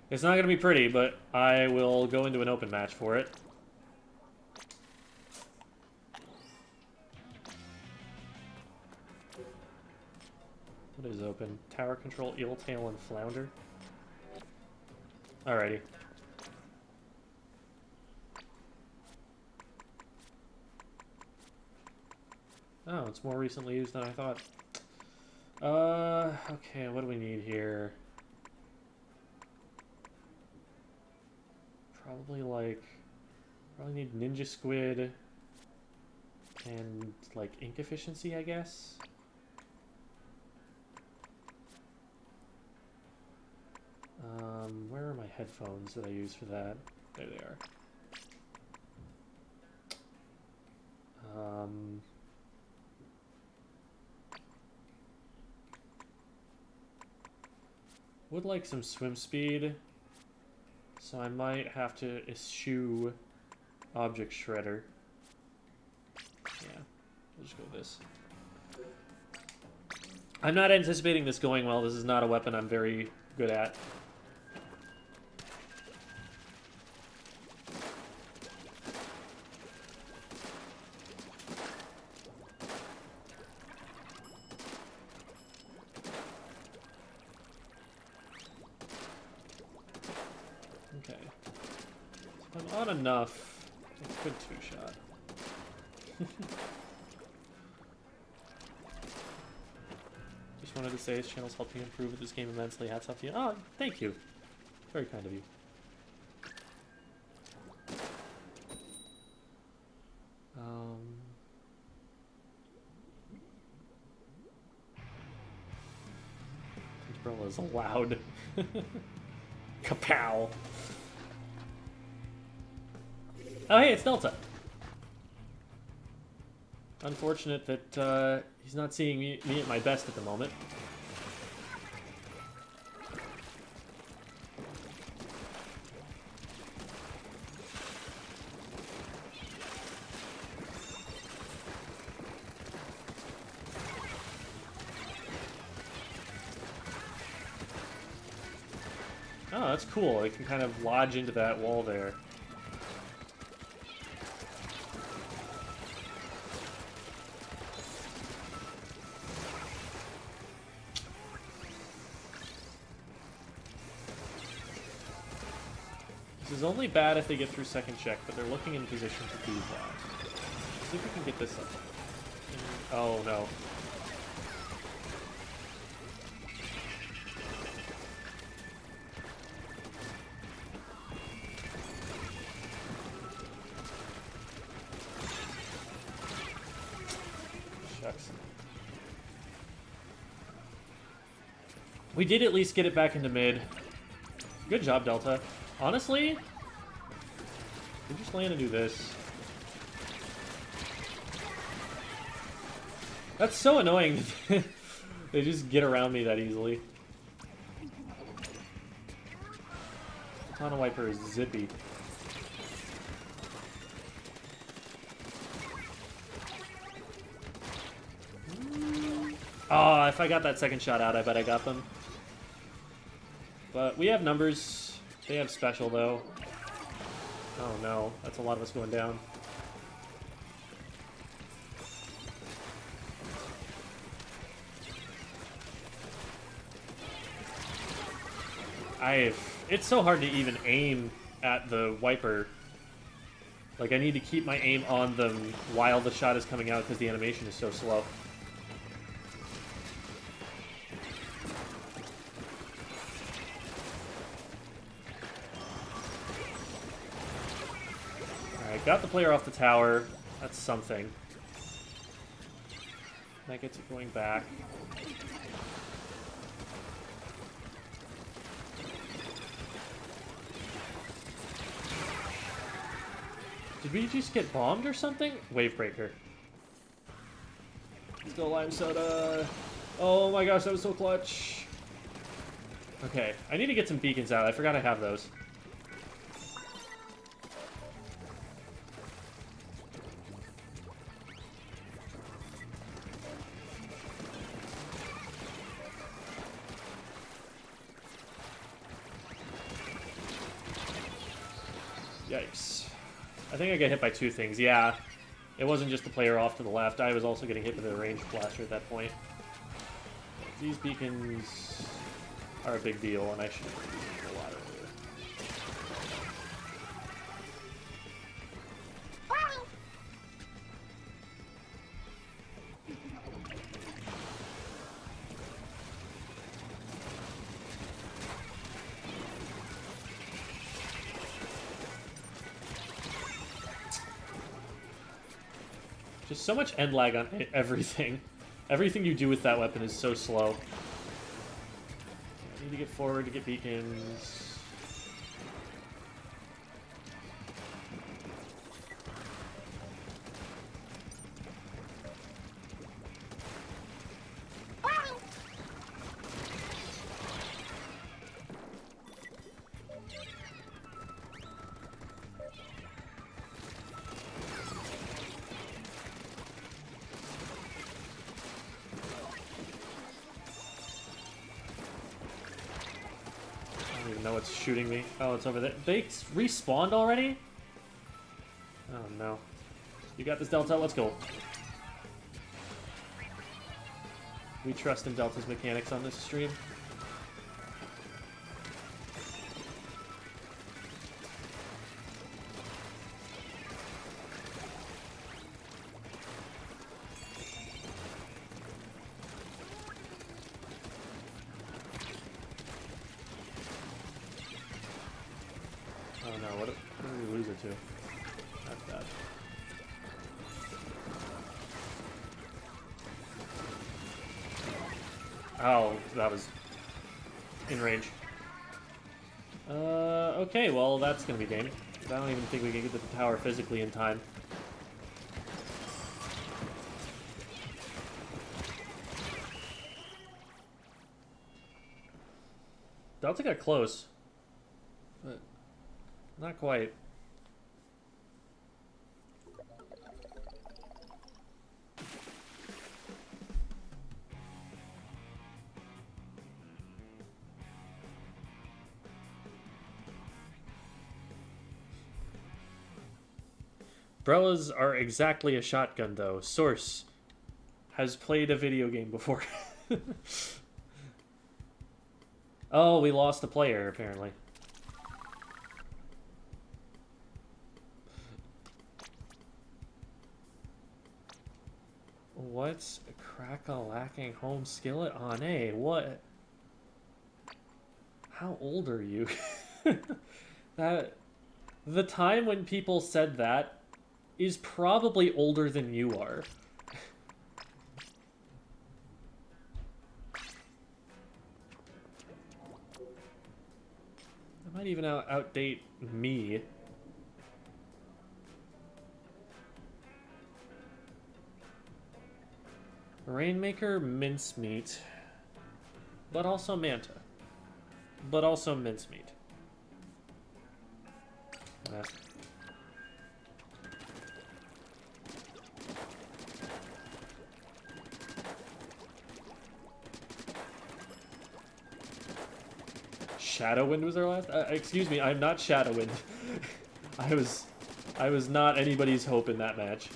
It's not going to be pretty, but I will go into an open match for it. What is open? Tower control, eel tail, and flounder. Alrighty. Oh, it's more recently used than I thought. Okay, what do we need here? Probably need Ninja Squid and like ink efficiency, I guess. Where are my headphones that I use for that? There they are. Would like some swim speed, so I might have to eschew Object Shredder. Yeah, we'll just go with this. I'm not anticipating this going well. This is not a weapon I'm very good at. Okay. So I'm on enough. It's a good two-shot. Just wanted to say his channel's helping improve with this game immensely. Hats off to you. Oh, thank you. Very kind of you. Umbrella is allowed. Kapow. Oh, hey, it's Delta. Unfortunate that he's not seeing me at my best at the moment. Oh, that's cool. It can kind of lodge into that wall there. This is only bad if they get through second check, but they're looking in position to do that. Let's see if we can get this up. Oh, no. Shucks. We did at least get it back into mid. Good job, Delta. Honestly, we just land and do this. That's so annoying. They just get around me that easily. Katana Wiper is zippy. Oh, if I got that second shot out, I bet I got them. But we have numbers. They have special, though. Oh, no. That's a lot of us going down. It's so hard to even aim at the wiper. Like, I need to keep my aim on them while the shot is coming out because the animation is so slow. Alright, got the player off the tower. That's something. That gets it going back. Did we just get bombed or something? Wavebreaker. Let's go lime soda. Oh my gosh, that was so clutch. Okay, I need to get some beacons out. I forgot I have those. Yikes. I think I got hit by two things. Yeah, it wasn't just the player off to the left. I was also getting hit with a ranged blaster at that point. These beacons are a big deal, and I should have used a lot earlier. Just so much end lag on everything. Everything you do with that weapon is so slow. I need to get forward to get beacons. What's shooting me? Oh, it's over there. They respawned already? Oh no. You got this, Delta. Let's go. We trust in Delta's mechanics on this stream. Oh, that was in range. Okay, well, that's gonna be game. I don't even think we can get to the tower physically in time. Delta got close, but not quite. Umbrellas are exactly a shotgun, though. Source has played a video game before. Oh, we lost a player, apparently. What's crack-a-lacking home skillet on A? What? How old are you? The time when people said that is probably older than you are. I might even outdate me. Rainmaker, mincemeat, but also Manta, but also mincemeat. Shadowwind was our last. Excuse me, I'm not Shadowwind. I was not anybody's hope in that match.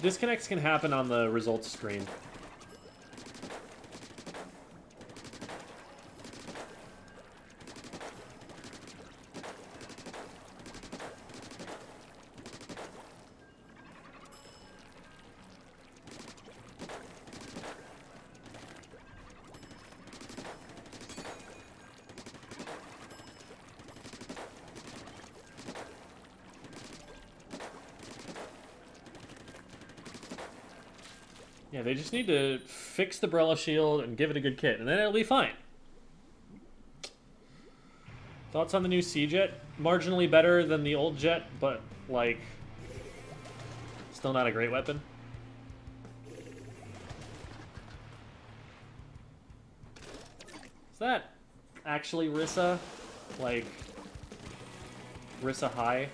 Disconnects can happen on the results screen. Yeah, they just need to fix the Brella shield and give it a good kit, and then it'll be fine. Thoughts on the new C-Jet? Marginally better than the old jet, but, like, still not a great weapon. Is that actually Rissa? Like, Rissa High?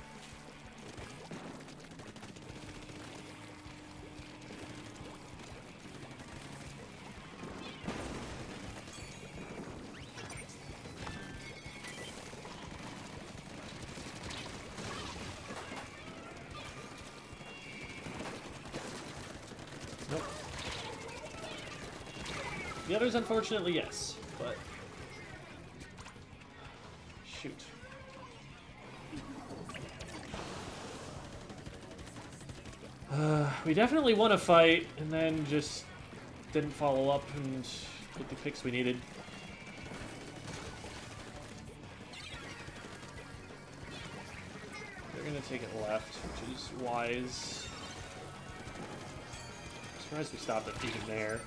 The others, unfortunately, yes, but... Shoot. We definitely won a fight, and then just didn't follow up and get the picks we needed. They're gonna take it left, which is wise. I'm surprised we stopped it even there.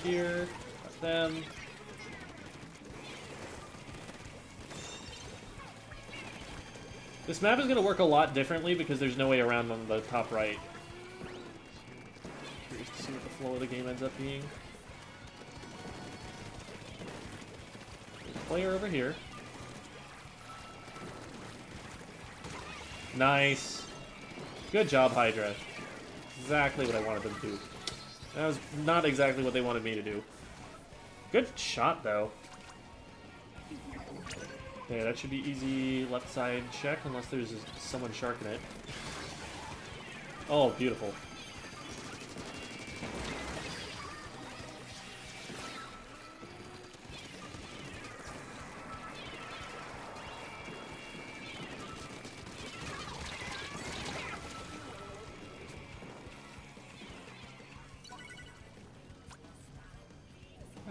Here, got them. This map is going to work a lot differently because there's no way around on the top right. Curious to see what the flow of the game ends up being. There's a player over here. Nice. Good job, Hydra. Exactly what I wanted them to do. That was not exactly what they wanted me to do. Good shot, though. Yeah, that should be easy left side check, unless there's someone sharking it. Oh, beautiful.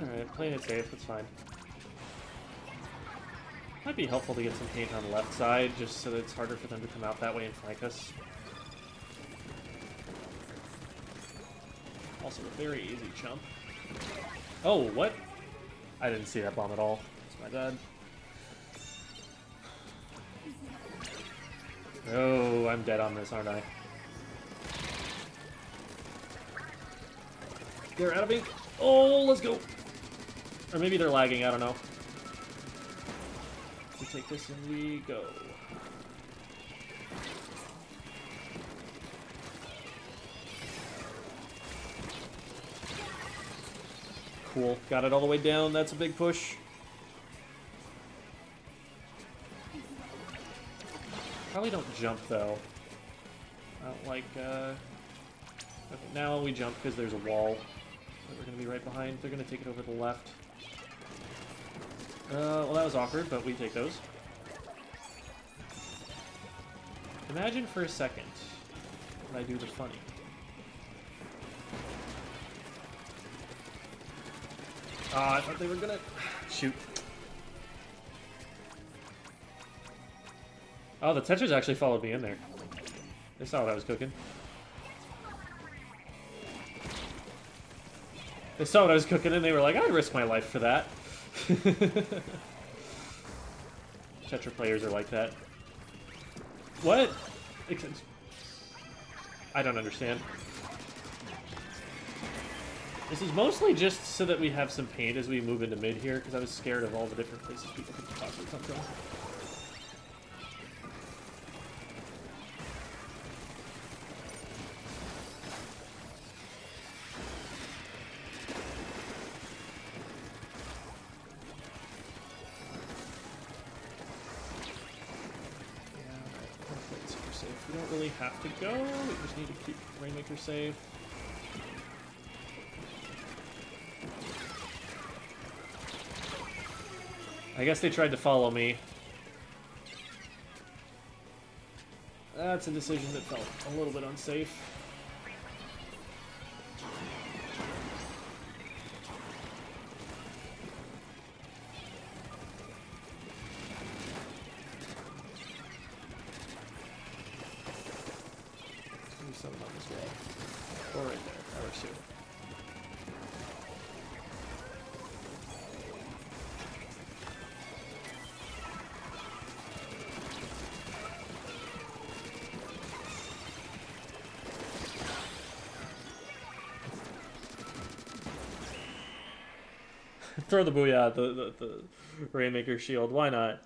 Alright, playing it safe, that's fine. Might be helpful to get some paint on the left side, just so that it's harder for them to come out that way and flank us. Also a very easy chump. Oh, what? I didn't see that bomb at all. That's my bad. Oh, I'm dead on this, aren't I? They're out of ink. Oh, let's go. Or maybe they're lagging, I don't know. We take this and we go. Cool. Got it all the way down. That's a big push. Probably don't jump, though. I don't like, Okay, now we jump because there's a wall that we're going to be right behind. They're going to take it over to the left. Well, that was awkward, but we take those. Imagine for a second that I do the funny. Ah, I thought they were gonna... Shoot. Oh, the Tetras actually followed me in there. They saw what I was cooking. They saw what I was cooking and they were like, I'd risk my life for that. Tetra players are like that. What? I don't understand. This is mostly just so that we have some paint as we move into mid here, because I was scared of all the different places people could possibly come from. We don't really have to go, we just need to keep Rainmaker safe. I guess they tried to follow me. That's a decision that felt a little bit unsafe. Something on this wall. Or right there, or two. Throw the booyah, the Rainmaker shield. Why not?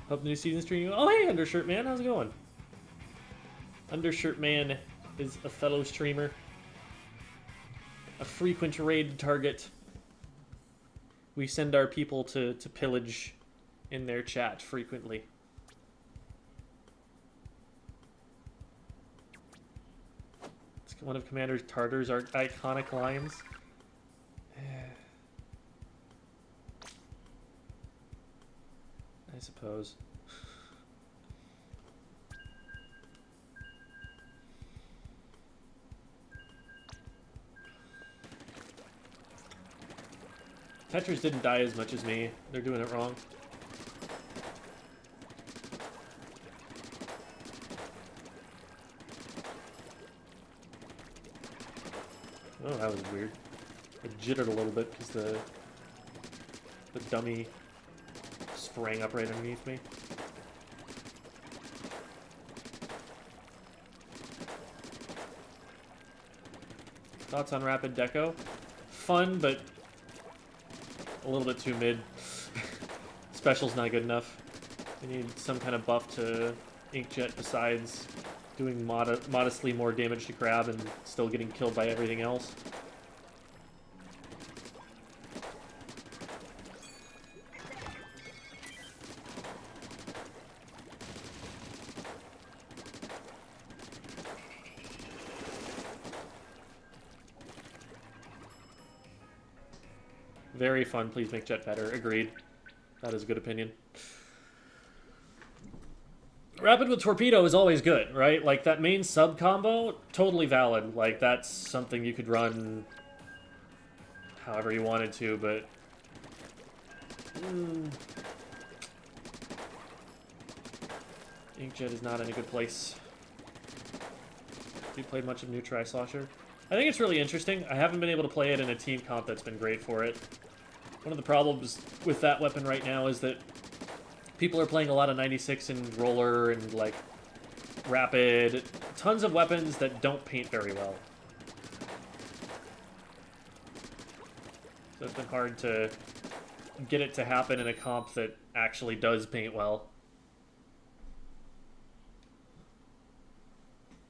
Hope the new season streaming. Oh, hey, Undershirt Man. How's it going? Undershirt Man is a fellow streamer. A frequent raid target. We send our people to pillage in their chat frequently. It's one of Commander Tartar's iconic lines. I suppose. Tetris didn't die as much as me. They're doing it wrong. Oh, that was weird. I jittered a little bit because the dummy sprang up right underneath me. Thoughts on Rapid Deco? Fun, but a little bit too mid. Special's not good enough. We need some kind of buff to Inkjet besides doing modestly more damage to Crab and still getting killed by everything else. Very fun. Please make Jet better. Agreed. That is a good opinion. Rapid with Torpedo is always good, right? Like, that main sub combo, totally valid. Like, that's something you could run however you wanted to, but... Inkjet is not in a good place. Have you played much of New Tri-Slosher? I think it's really interesting. I haven't been able to play it in a team comp that's been great for it. One of the problems with that weapon right now is that people are playing a lot of 96 and Roller and, like, Rapid. Tons of weapons that don't paint very well. So it's been hard to get it to happen in a comp that actually does paint well.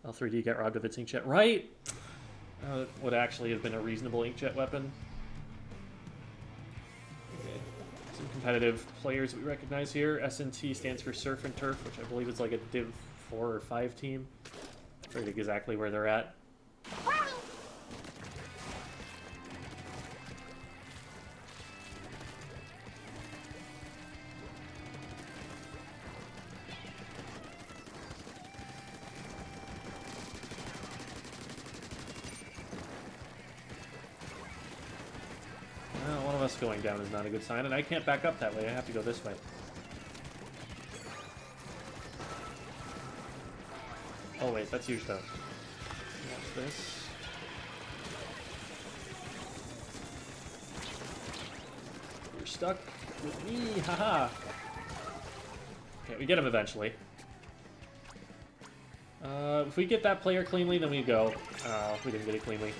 L3D get robbed of its Inkjet. Right? That would actually have been a reasonable Inkjet weapon. Okay. Some competitive players that we recognize here. S&T stands for Surf and Turf, which I believe is like a Div 4 or 5 team. I forget exactly where they're at. Us going down is not a good sign, and I can't back up that way. I have to go this way. wait, that's huge though. What's this? You're stuck with me, haha. Okay, we get him eventually. If we get that player cleanly, then we go. We didn't get it cleanly.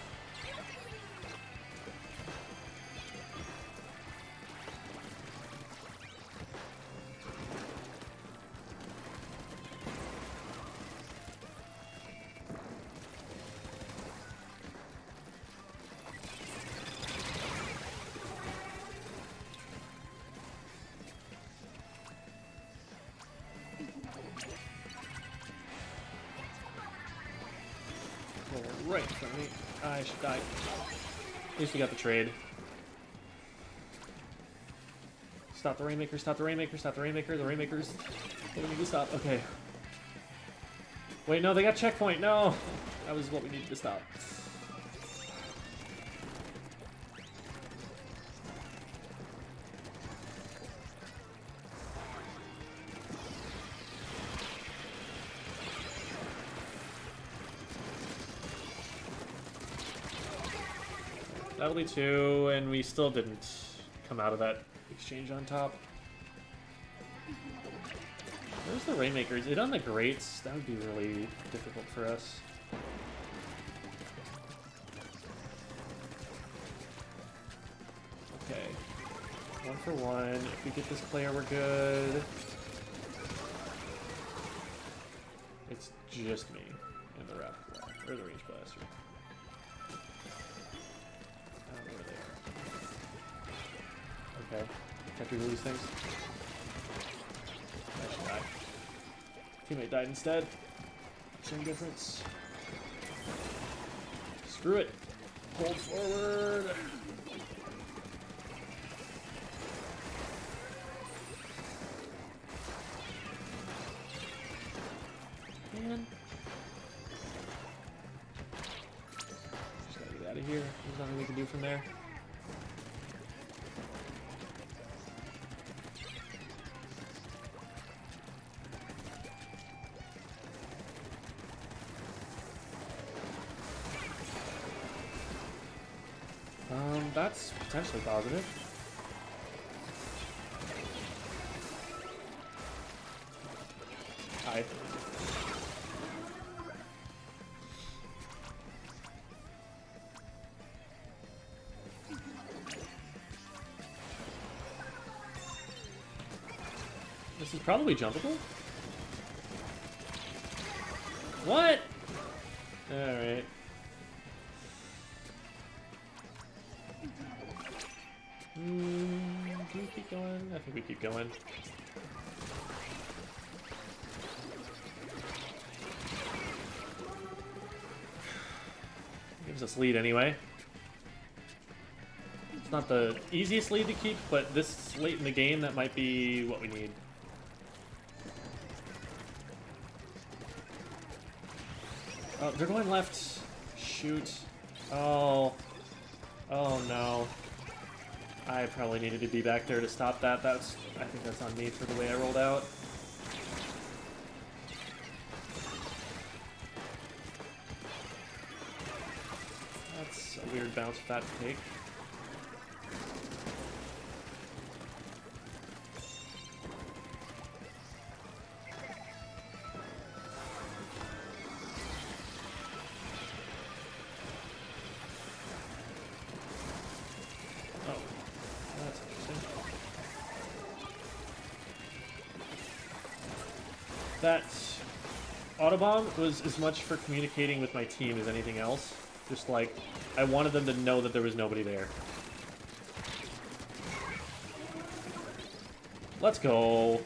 Right in front of me. I should die. At least we got the trade. Stop the Rainmaker, stop the Rainmaker, stop the Rainmaker. The Rainmakers. They don't need to stop. Okay. Wait, no, they got checkpoint. No! That was what we needed to stop. That'll be 2, and we still didn't come out of that exchange on top. Where's the Rainmaker? Is it on the grates? That would be really difficult for us. Okay. 1 for 1. If we get this player, we're good. It's just me and the Rapid Blaster, or the Range Blaster. Okay. Can't we release things? I should die. Teammate died instead. Same difference. Screw it. Hold forward. Man. Just gotta get out of here. There's nothing we can do from there. That's potentially positive. Hi. This is probably jumpable. What? Alright. Do we keep going? I think we keep going. Gives us lead anyway. It's not the easiest lead to keep, but this late in the game, that might be what we need. Oh, they're going left. Shoot. Oh. Oh no. I probably needed to be back there to stop that. I think that's on me for the way I rolled out. That's a weird bounce for that to take. That Autobomb was as much for communicating with my team as anything else. Just like, I wanted them to know that there was nobody there. Let's go.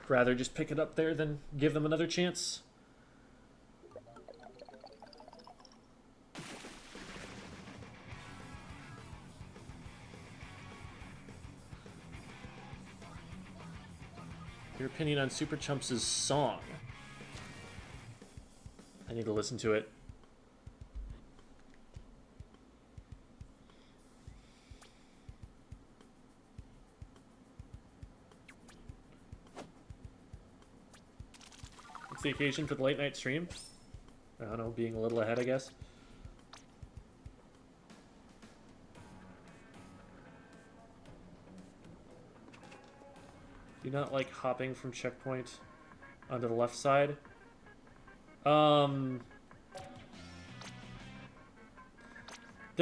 Rather just pick it up there than give them another chance. Your opinion on Super Chump's song? I need to listen to it. It's the occasion for the late night stream. I don't know, being a little ahead, I guess. Do you not like hopping from checkpoint onto the left side? There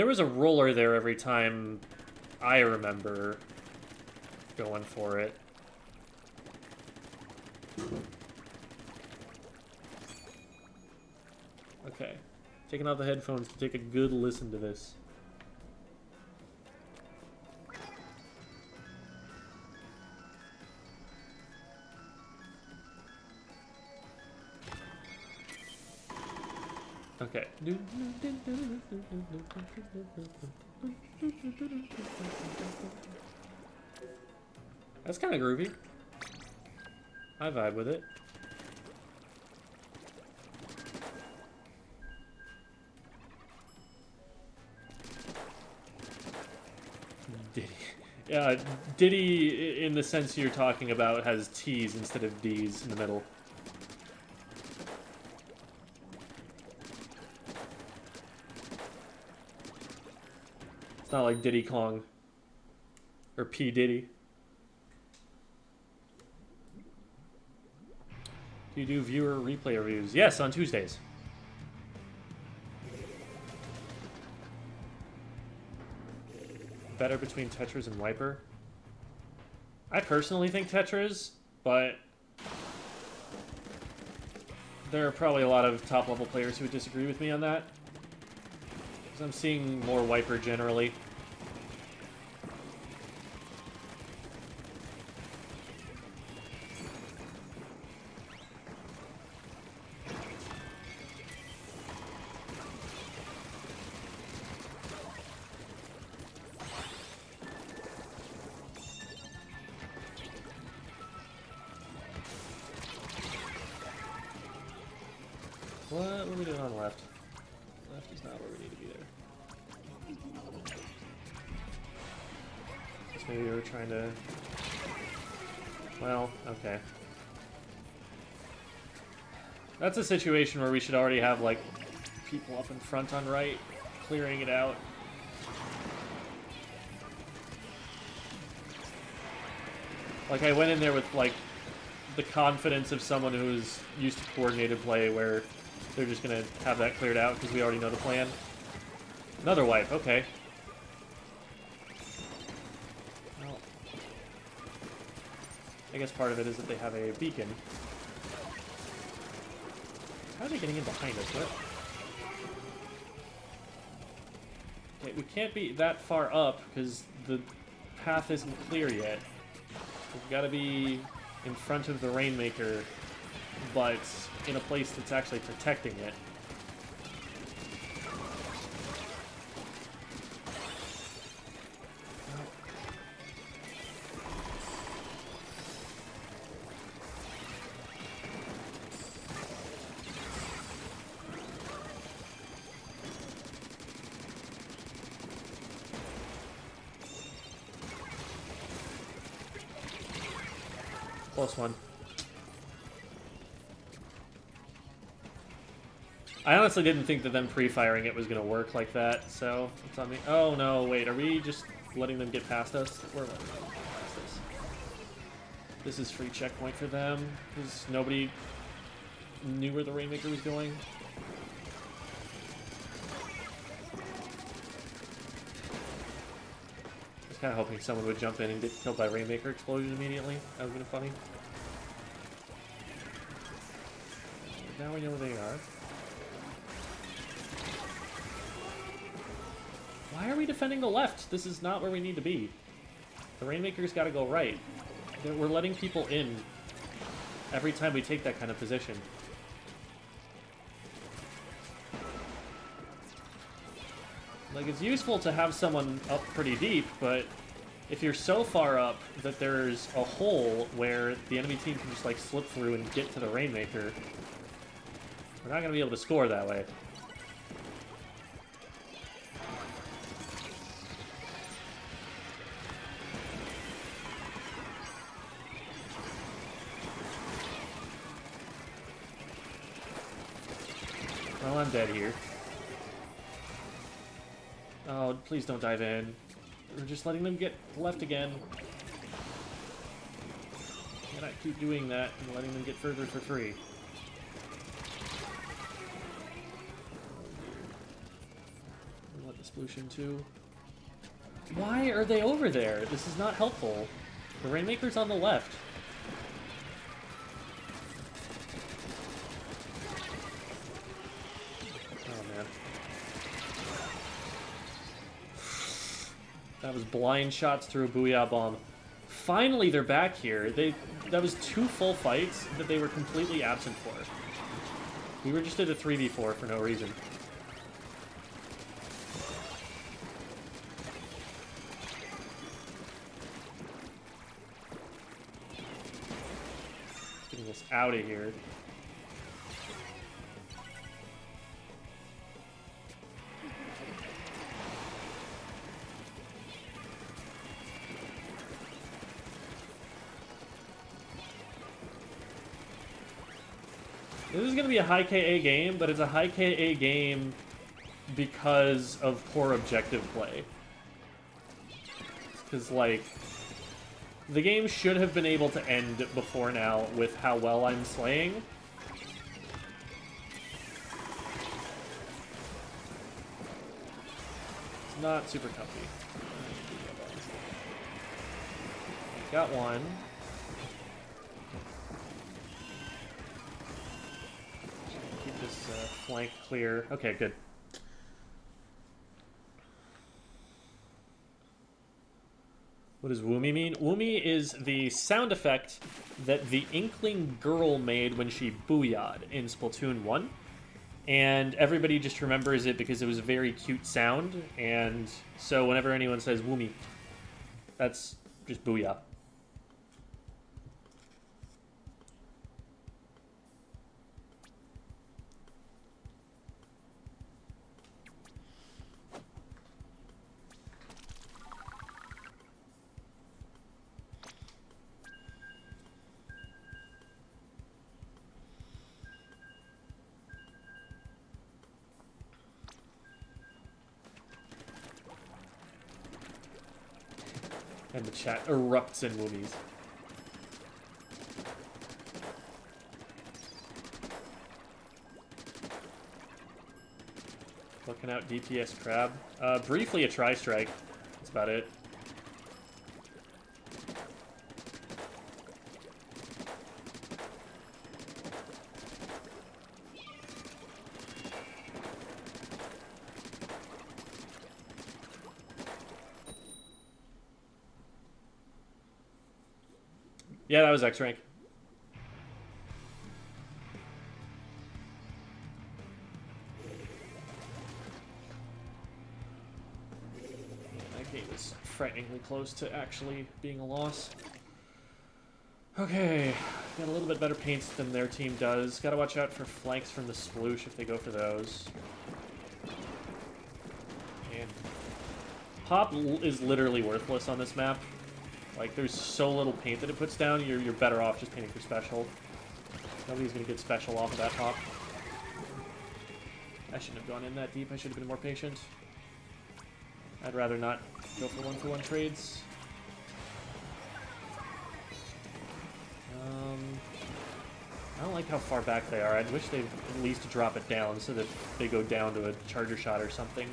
was a roller there every time I remember going for it. Okay. Taking out the headphones to take a good listen to this. Okay. That's kind of groovy. I vibe with it. Diddy. Yeah, Diddy, in the sense you're talking about, has T's instead of D's in the middle. It's not like Diddy Kong. Or P. Diddy. Do you do viewer replay reviews? Yes, on Tuesdays. Better between Tetris and Wiper? I personally think Tetris, but there are probably a lot of top-level players who would disagree with me on that. Because I'm seeing more Wiper generally. What are we doing on left? Left is not where we need to be there. Guess maybe we were trying to... Well, okay. That's a situation where we should already have, like, people up in front on right, clearing it out. Like, I went in there with, like, the confidence of someone who's used to coordinated play, where they're just gonna have that cleared out because we already know the plan. Another wipe, okay. Well, I guess part of it is that they have a beacon. How are they getting in behind us? What? Okay, we can't be that far up because the path isn't clear yet. We've got to be in front of the Rainmaker, but in a place that's actually protecting it. Close one. I honestly didn't think that them pre-firing it was going to work like that, so it's on me. Oh no, wait, are we just letting them get past us? We're letting them get past us. This is free checkpoint for them, because nobody knew where the Rainmaker was going. I was kind of hoping someone would jump in and get killed by Rainmaker explosion immediately. That would have been funny. But now we know where they are. Why are we defending the left? This is not where we need to be. The Rainmaker's got to go right. We're letting people in every time we take that kind of position. Like, it's useful to have someone up pretty deep, but if you're so far up that there's a hole where the enemy team can just, like, slip through and get to the Rainmaker, we're not going to be able to score that way. I'm dead here. Oh, please don't dive in. We're just letting them get left again. Cannot keep doing that and letting them get further for free. Let the solution too. Why are they over there? This is not helpful. The Rainmaker's on the left. Oh man. That was blind shots through a Booyah Bomb. Finally, they're back here. That was 2 full fights that they were completely absent for. We were just at a 3v4 for no reason. Getting us out of here. This is going to be a high KA game, but it's a high KA game because of poor objective play. Because, like, the game should have been able to end before now with how well I'm slaying. It's not super comfy. Got one. Keep this flank clear. Okay, good. What does Woomy mean? Woomy is the sound effect that the Inkling girl made when she booyah'd in Splatoon 1. And everybody just remembers it because it was a very cute sound. And so whenever anyone says Woomy, that's just booyah. And the chat erupts in Woomies. Looking out DPS crab. Briefly a tri-strike. That's about it. Yeah, that was X-Rank. That game is frighteningly close to actually being a loss. Okay, got a little bit better paints than their team does. Gotta watch out for flanks from the sploosh if they go for those. And Pop is literally worthless on this map. Like, there's so little paint that it puts down, you're better off just painting for special. Nobody's gonna get special off of that Pop. I shouldn't have gone in that deep, I should have been more patient. I'd rather not go for one-for-one trades. I don't like how far back they are. I wish they'd at least drop it down so that they go down to a charger shot or something.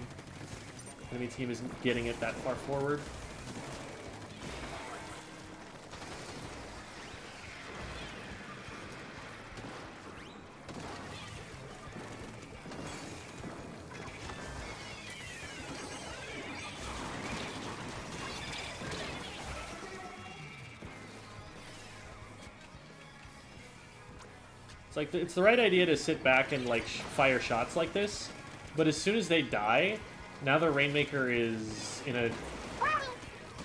Enemy team isn't getting it that far forward. Like, it's the right idea to sit back and, like, fire shots like this, but as soon as they die, now the Rainmaker is in a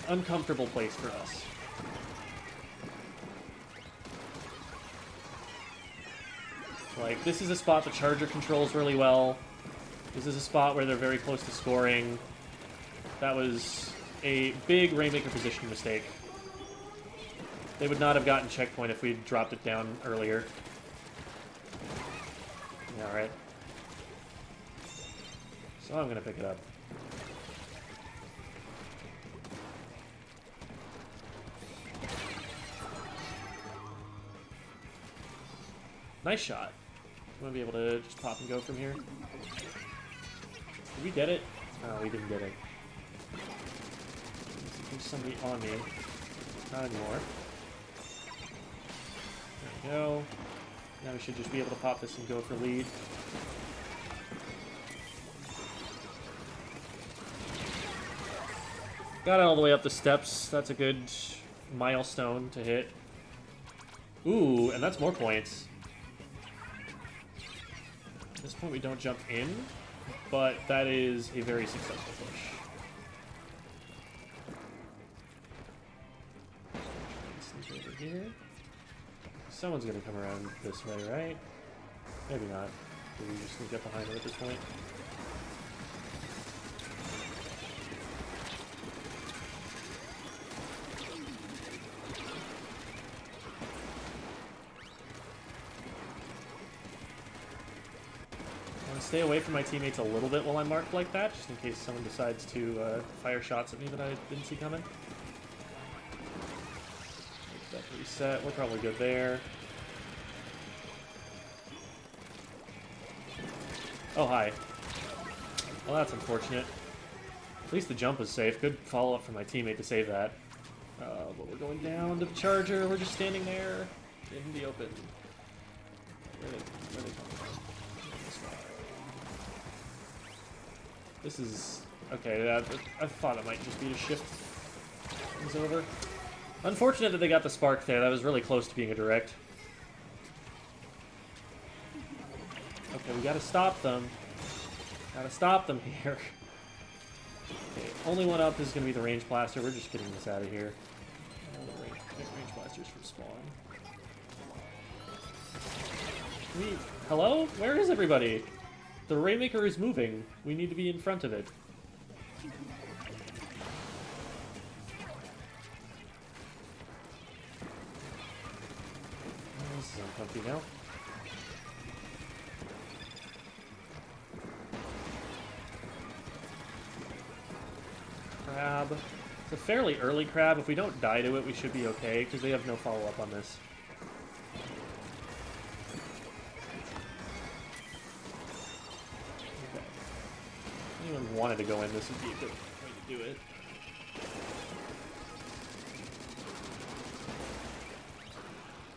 uncomfortable place for us. Like, this is a spot the Charger controls really well. This is a spot where they're very close to scoring. That was a big Rainmaker position mistake. They would not have gotten checkpoint if we'd dropped it down earlier. Alright. So I'm gonna pick it up. Nice shot. I'm gonna be able to just pop and go from here. Did we get it? No, we didn't get it. There's somebody on me. Not anymore. There we go. Now we should just be able to pop this and go for lead. Got it all the way up the steps. That's a good milestone to hit. Ooh, and that's more points. At this point we don't jump in, but that is a very successful push. Sneak over here. Someone's gonna come around this way, right? Maybe not. Maybe we just sneak up behind her at this point. Stay away from my teammates a little bit while I'm marked like that, just in case someone decides to fire shots at me that I didn't see coming. That reset. We're probably good there. Oh, hi. Well, that's unfortunate. At least the jump was safe. Good follow-up from my teammate to save that. But we're going down to the charger. We're just standing there in the open. Where are they coming from? This is... okay, I thought it might just be to shift things over. Unfortunate that they got the spark there. That was really close to being a direct. Okay, we gotta stop them. Gotta stop them here. Okay, only one up is gonna be the range blaster. We're just getting this out of here. Range blasters from spawn. Hello? Where is everybody? The Rainmaker is moving. We need to be in front of it. This is uncomfy now. Crab. It's a fairly early crab. If we don't die to it, we should be okay, because they have no follow-up on this. Wanted to go in, this would be a good way to do it.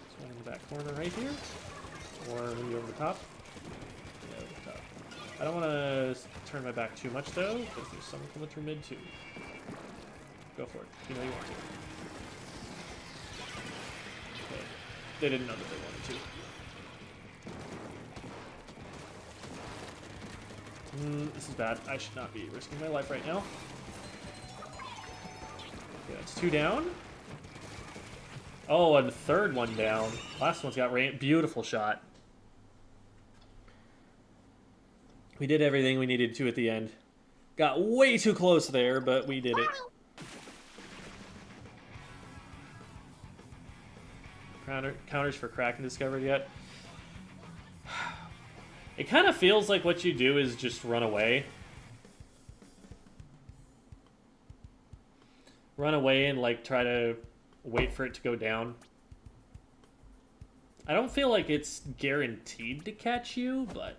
This one in the back corner right here. Or maybe over the top. Yeah, over the top. I don't want to turn my back too much though, because there's someone coming through mid too. Go for it. You know you want to. Okay. They didn't know that they wanted to. This is bad. I should not be risking my life right now. Okay, that's 2 down. Oh, and the third one down. Last one's got rain. Beautiful shot. We did everything we needed to at the end. Got way too close there, but we did it. Counters for Kraken discovered yet? It kind of feels like what you do is just run away. Run away and, like, try to wait for it to go down. I don't feel like it's guaranteed to catch you, but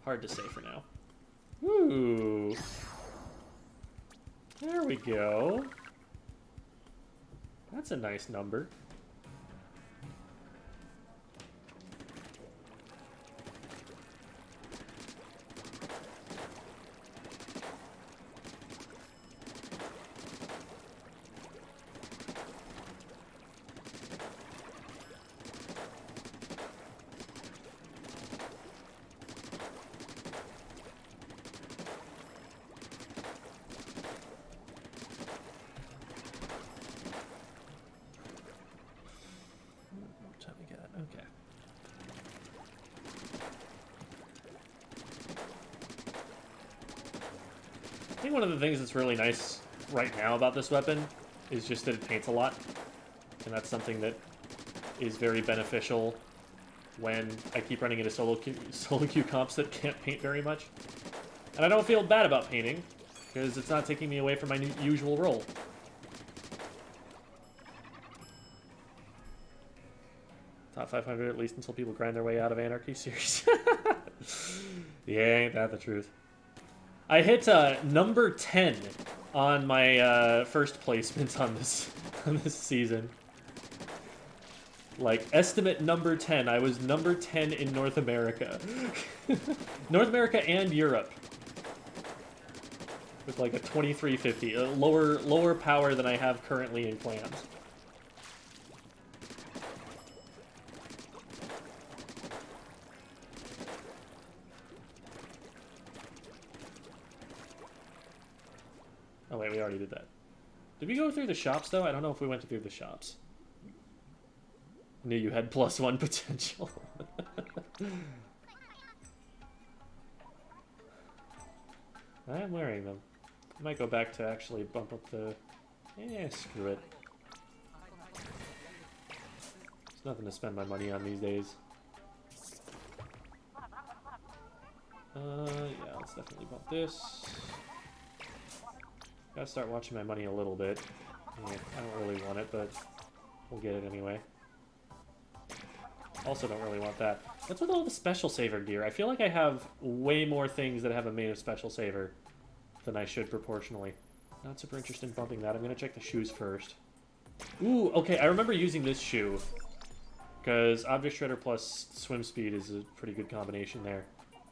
hard to say for now. Ooh. There we go. That's a nice number. Okay. I think one of the things that's really nice right now about this weapon is just that it paints a lot. And that's something that is very beneficial when I keep running into solo queue comps that can't paint very much. And I don't feel bad about painting, because it's not taking me away from my usual role. Top 500 at least until people grind their way out of Anarchy series. Yeah, ain't that the truth. I hit number 10 on my first placement on this season. Like, estimate number 10. I was number 10 in North America. North America and Europe. With like a 2350. A lower power than I have currently in clans. Oh wait, we already did that. Did we go through the shops though? I don't know if we went through the shops. Knew you had +1 potential. I am wearing them. I might go back to actually bump up the... Eh, screw it. There's nothing to spend my money on these days. Yeah, let's definitely bump this. Gotta start watching my money a little bit. Yeah, I don't really want it, but we'll get it anyway. Also don't really want that. What's with all the special saver gear? I feel like I have way more things that have a main of special saver than I should proportionally. Not super interested in bumping that. I'm gonna check the shoes first. Ooh, okay, I remember using this shoe. Because Object Shredder plus Swim Speed is a pretty good combination there.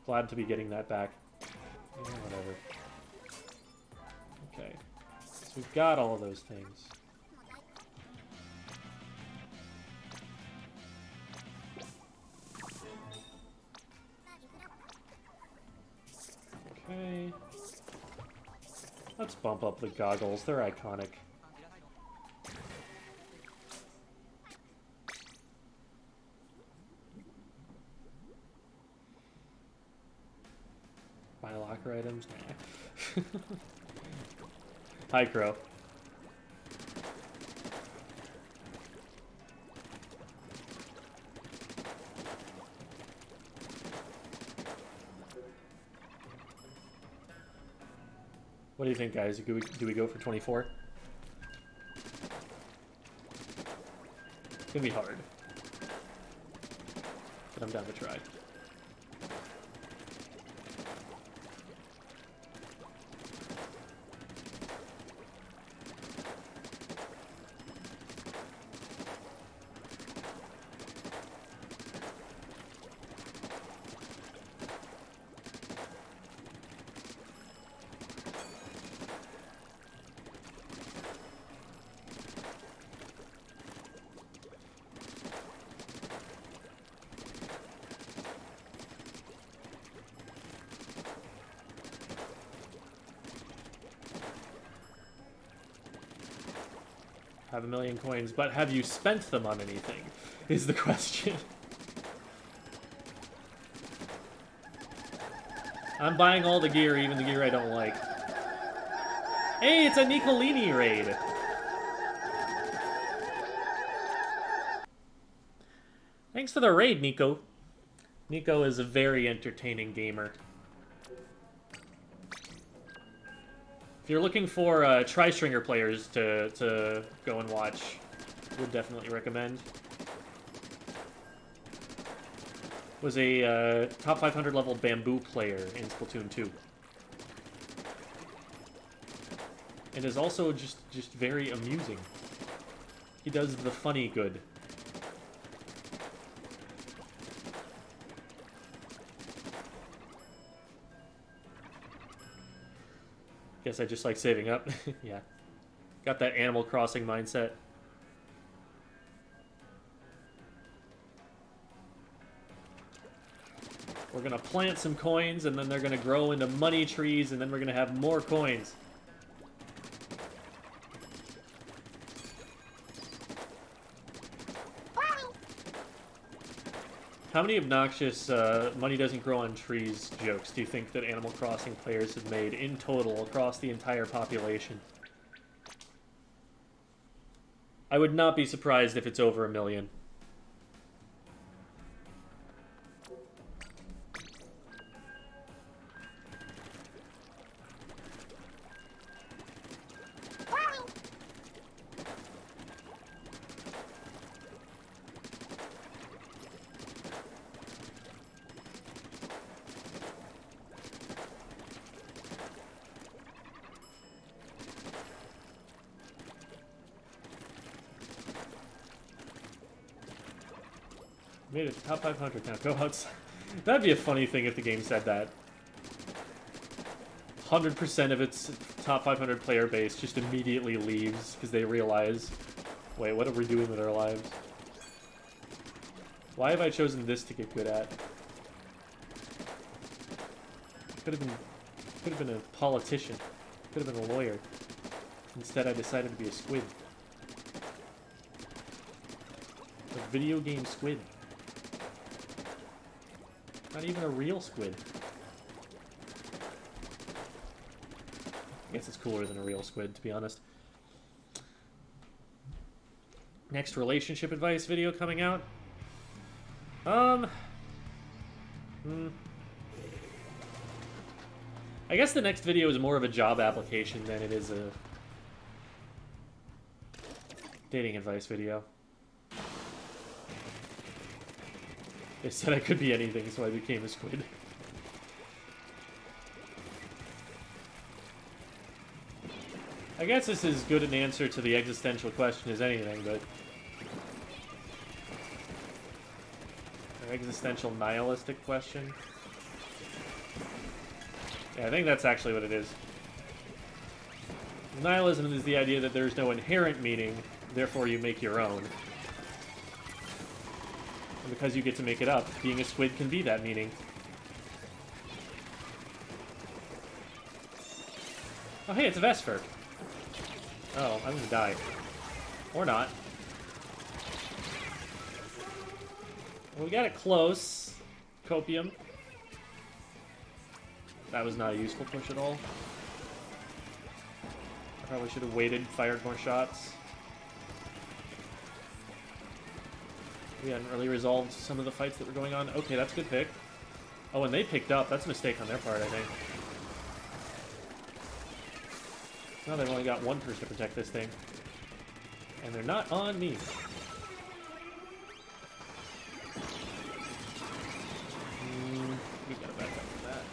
Glad to be getting that back. Yeah, whatever. Okay. So we've got all of those things. Okay. Let's bump up the goggles. They're iconic. Buy locker items? Nah. Hi, Crow. What do you think, guys? Do we go for 24? It's gonna be hard. But I'm down to try. Have 1,000,000 coins, but have you spent them on anything, is the question. I'm buying all the gear, even the gear I don't like. Hey, it's a Nicolini raid! Thanks for the raid, Nico. Nico is a very entertaining gamer. If you're looking for Tri-Stringer players to go and watch, would definitely recommend. Was a top 500 level bamboo player in Splatoon 2. And is also just very amusing. He does the funny good. Guess I just like saving up. Yeah. Got that Animal Crossing mindset. We're gonna plant some coins, and then they're gonna grow into money trees, and then we're gonna have more coins. How many obnoxious money doesn't grow on trees jokes do you think that Animal Crossing players have made in total across the entire population? I would not be surprised if it's over 1,000,000. Made it to top 500 now. Go outside. That'd be a funny thing if the game said that. 100% of its top 500 player base just immediately leaves because they realize, wait, what are we doing with our lives? Why have I chosen this to get good at? Could have been a politician. Could have been a lawyer. Instead, I decided to be a squid. A video game squid. Not even a real squid. I guess it's cooler than a real squid, to be honest. Next relationship advice video coming out. I guess the next video is more of a job application than it is a dating advice video. They said I could be anything, so I became a squid. I guess this is as good an answer to the existential question as anything, but... An existential nihilistic question? Yeah, I think that's actually what it is. Nihilism is the idea that there's no inherent meaning, therefore you make your own. And because you get to make it up, being a squid can be that meaning. Oh hey, it's Vesper. Oh, I'm gonna die. Or not. Well, we got it close. Copium. That was not a useful push at all. I probably should have waited, fired more shots. We hadn't really resolved some of the fights that were going on. Okay, that's a good pick. Oh, and they picked up. That's a mistake on their part, I think. Now they've only got one person to protect this thing. And they're not on me. We gotta back up from that.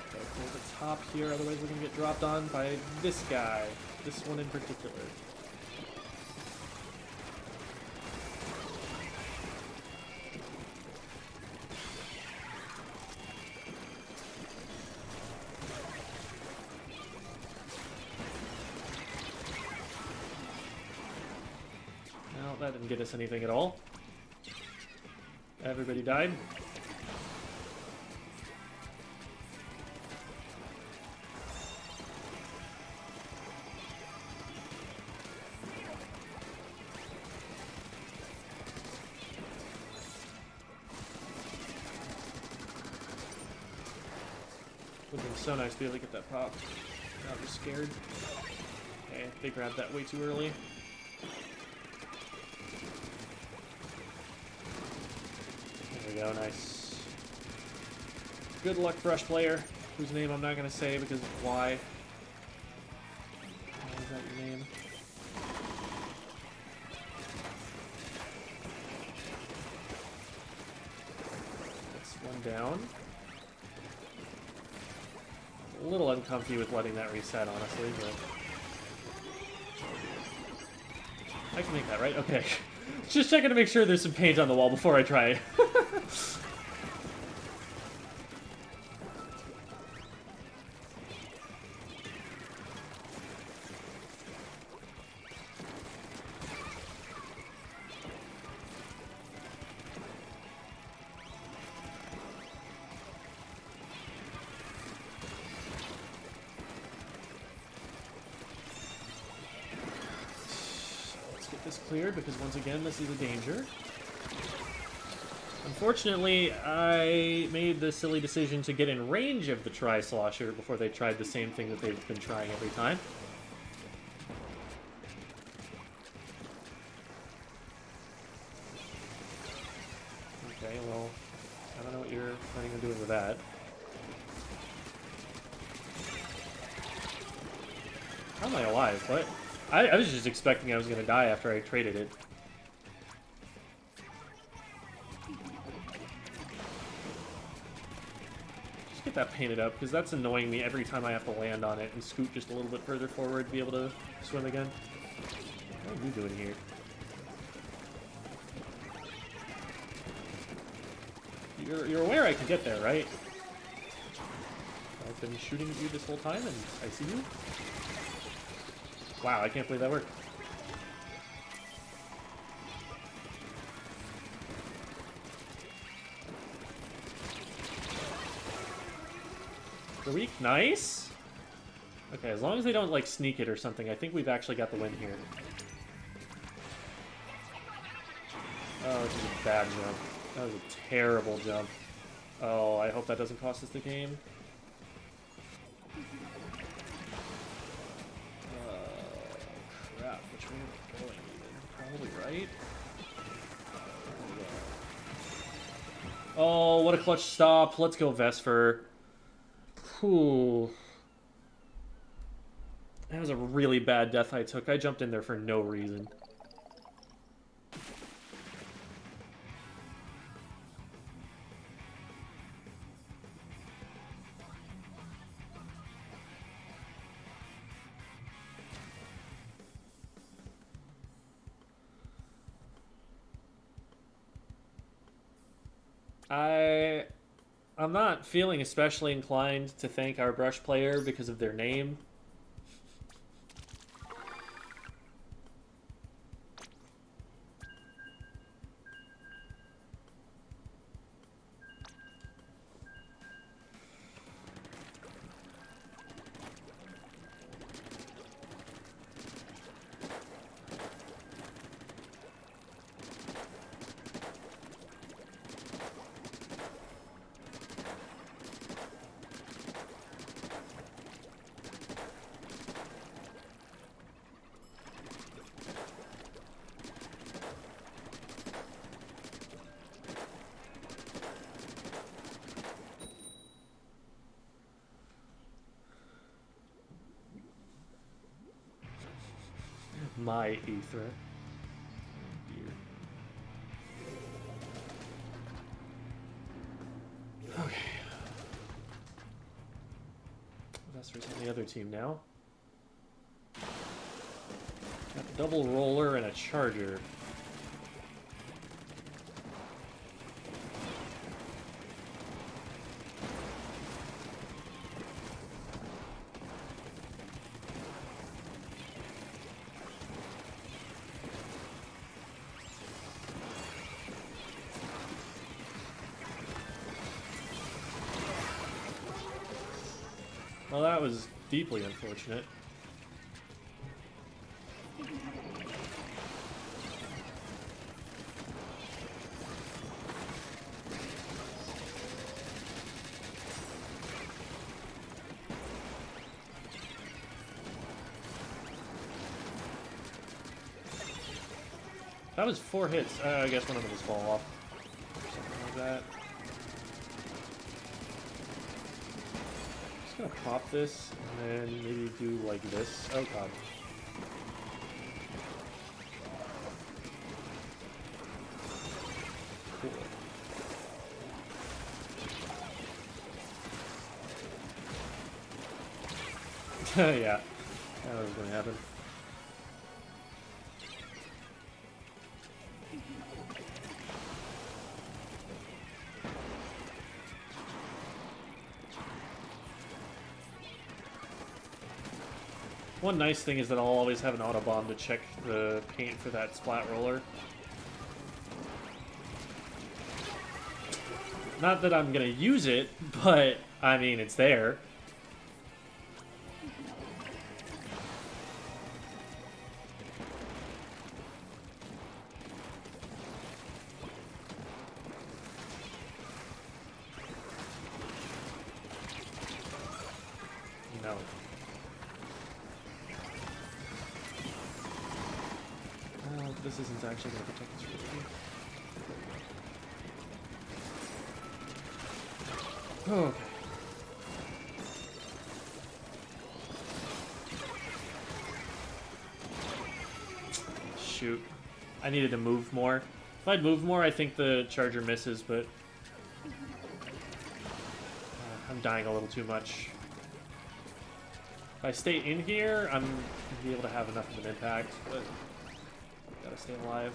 Okay, clear the top here, otherwise we're gonna get dropped on by this guy. This one in particular. That didn't get us anything at all. Everybody died. Would have been so nice to be able to get that pop. Now I'm scared. Okay, they grabbed that way too early. There we go, nice. Good luck, brush player, whose name I'm not going to say because why? Why is that your name? That's one down. A little uncomfy with letting that reset, honestly, but... I can make that, right? Okay. Just checking to make sure there's some paint on the wall before I try. Cleared, because once again this is a danger. Unfortunately, I made the silly decision to get in range of the Tri-Slosher before they tried the same thing that they've been trying every time. Okay, well, I don't know what you're planning on doing with that. How am I alive? What? I was just expecting I was going to die after I traded it. Just get that painted up, because that's annoying me every time I have to land on it and scoot just a little bit further forward to be able to swim again. What are you doing here? You're aware I can get there, right? I've been shooting at you this whole time, and I see you? Wow, I can't believe that worked. Weak, nice. Okay, as long as they don't like sneak it or something, I think we've actually got the win here. Oh, this is a bad jump. That was a terrible jump. Oh, I hope that doesn't cost us the game. Crap, which way am I going even? Probably right? Oh, what a clutch stop. Let's go, Vesper. Whew. That was a really bad death I took. I jumped in there for no reason. I'm not feeling especially inclined to thank our brush player because of their name. My Aethra. Okay. Vesper's on the other team now. Got a double roller and a charger. Well, that was deeply unfortunate. That was 4 hits. I guess one of them was fall off. Something like that. Just gonna pop this and then maybe do like this. Oh god. Cool. Yeah, that was gonna happen. One nice thing is that I'll always have an auto bomb to check the paint for that splat roller. Not that I'm gonna use it, but I mean it's there. No. This isn't actually going to protect us really. Okay. Shoot. I needed to move more. If I'd moved more, I think the charger misses, but... I'm I'm dying a little too much. If I stay in here, I'm gonna be able to have enough of an impact, but gotta stay alive.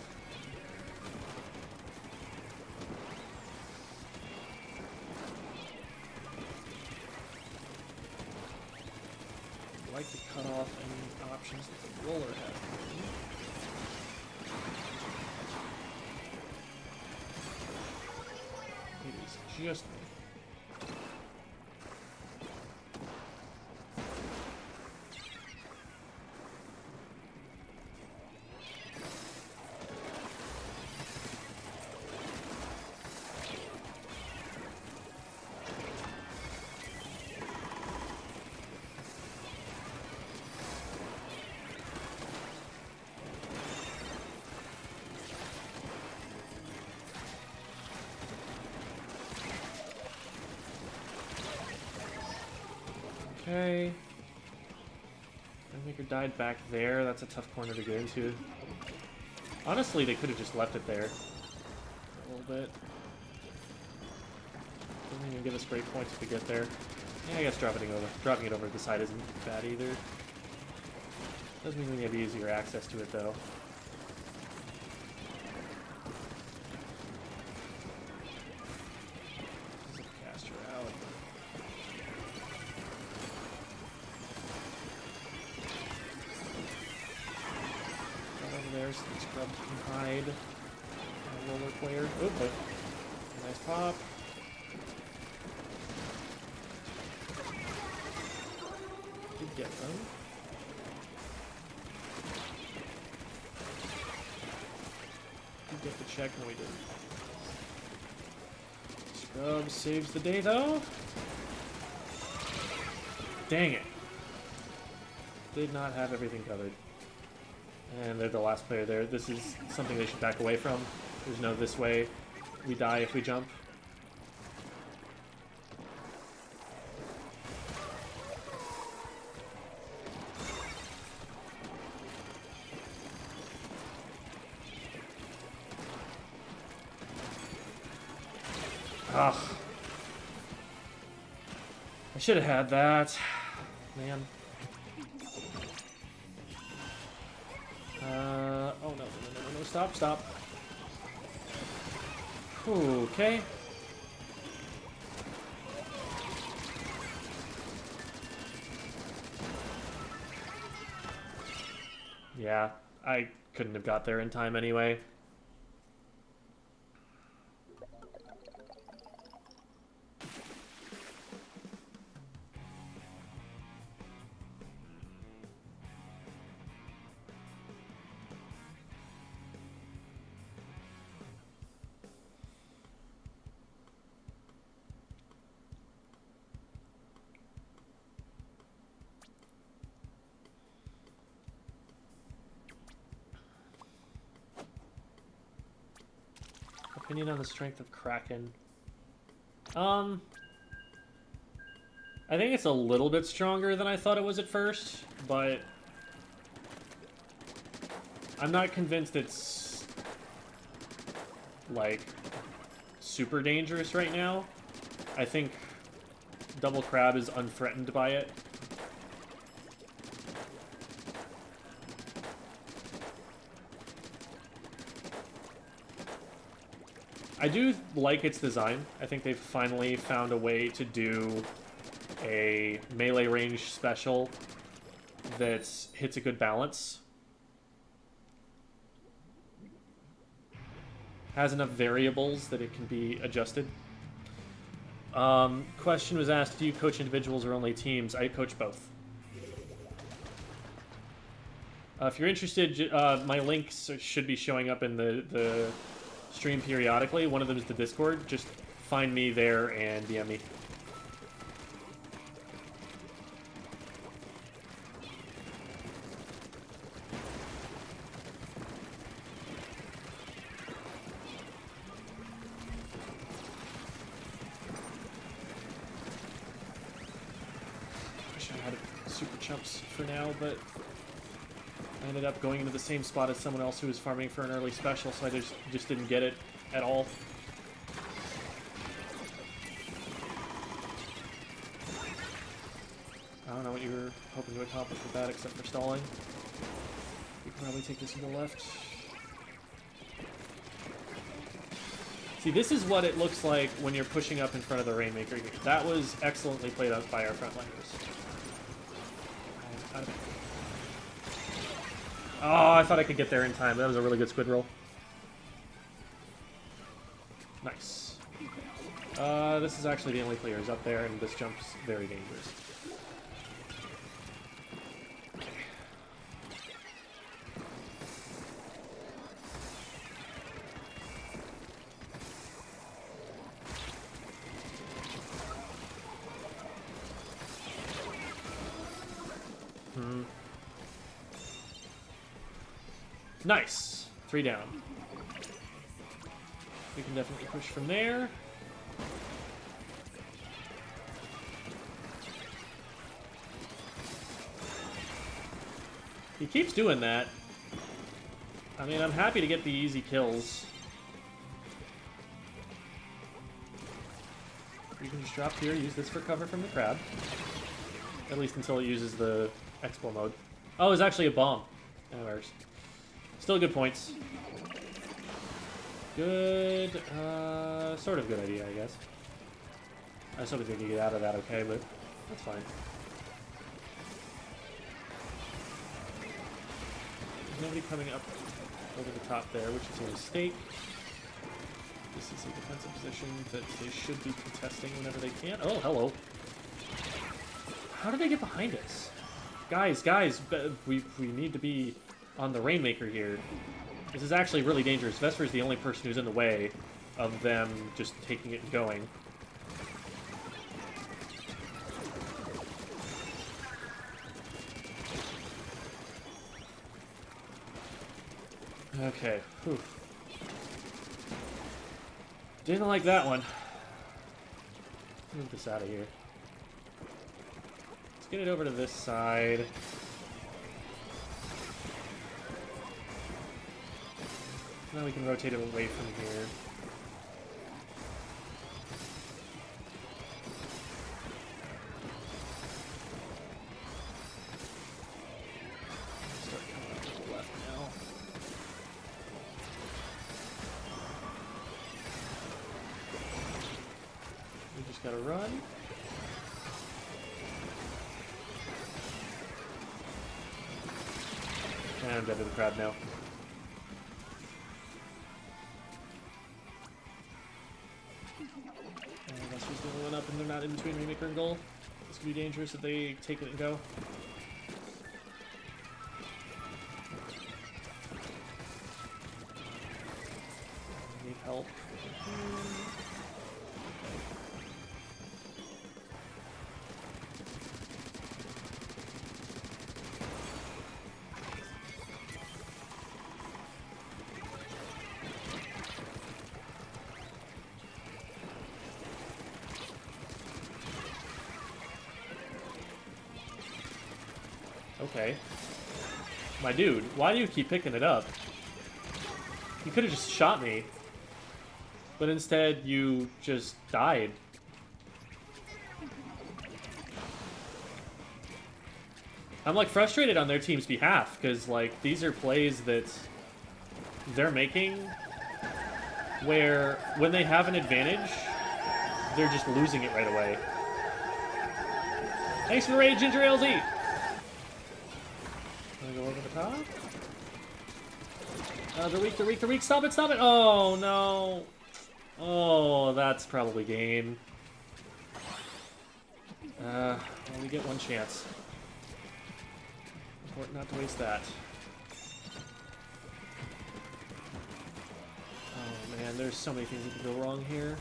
I'd like to cut off any options that the roller has. It is just me. Okay. Maker died back there. That's a tough corner to get into. Honestly, they could have just left it there for a little bit. Doesn't even give us great points if we get there. Yeah, I guess dropping it over the side isn't bad either. Doesn't mean we have easier access to it though. Scrub can hide. Roller player. Oh, but nice pop. Did get them. Did get the check? No, we didn't. Scrub saves the day though. Dang it. Did not have everything covered. And they're the last player there. This is something they should back away from. There's no this way. We die if we jump. Ugh. I should have had that. Man. Oh no, stop. Okay. Yeah, I couldn't have got there in time anyway. Opinion on the strength of Kraken. I think it's a little bit stronger than I thought it was at first, but I'm not convinced it's like super dangerous right now. I think Double Crab is unthreatened by it. I do like its design. I think they've finally found a way to do a melee range special that hits a good balance. Has enough variables that it can be adjusted. Question was asked, do you coach individuals or only teams? I coach both. If you're interested, my links should be showing up in the stream periodically. One of them is the Discord. Just find me there and DM me. Wish I had Super Chumps for now, but I ended up going into the same spot as someone else who was farming for an early special, so I just didn't get it at all. don't know what you were hoping to accomplish with that, except for stalling. You can probably take this to the left. See, this is what it looks like when you're pushing up in front of the Rainmaker here. That was excellently played out by our frontliners. Oh, I thought I could get there in time. That was a really good squid roll. Nice. This is actually the only players up there, and this jump's very dangerous. Nice. 3 down. We can definitely push from there. He keeps doing that. I mean, I'm happy to get the easy kills. You can just drop here, use this for cover from the crab. At least until it uses the Expo mode. Oh, it's actually a bomb. That works. Still good points. Good, sort of good idea, I guess. I was hoping we could get out of that okay, but that's fine. There's nobody coming up over the top there, which is a mistake. This is a defensive position that they should be contesting whenever they can. Oh, hello. How did they get behind us? Guys, we need to be on the Rainmaker here. This is actually really dangerous. Vesper's the only person who's in the way of them just taking it and going. Okay. Whew. Didn't like that one. Move this out of here. Let's get it over to this side. Now we can rotate it away from here. Start coming up to the left now. We just gotta run. And I'm dead to the crowd now. Up and they're not in between Rainmaker and goal. This could be dangerous if they take it and go. I need help. Okay. My dude, why do you keep picking it up? You could have just shot me. But instead, you just died. I'm, like, frustrated on their team's behalf, because, like, these are plays that they're making where, when they have an advantage, they're just losing it right away. Thanks for the raid, Ginger LZ! Go over the top. They're weak. Stop it. Oh, no. Oh, that's probably game. Well, we get one chance. Important not to waste that. Oh, man, there's so many things that could go wrong here.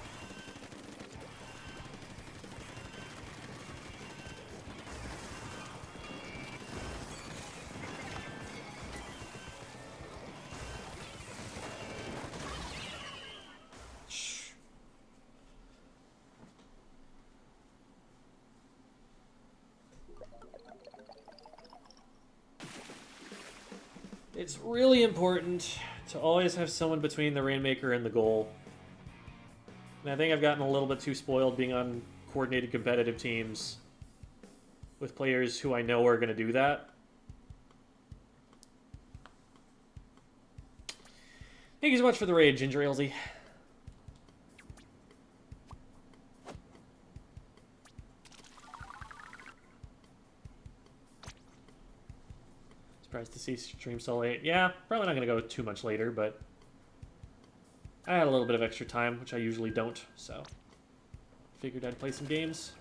It's really important to always have someone between the Rainmaker and the goal. And I think I've gotten a little bit too spoiled being on coordinated competitive teams with players who I know are going to do that. Thank you so much for the raid, Ginger Ailsy. Surprised to see stream so late. Yeah, probably not going to go too much later, but I had a little bit of extra time, which I usually don't, so figured I'd play some games.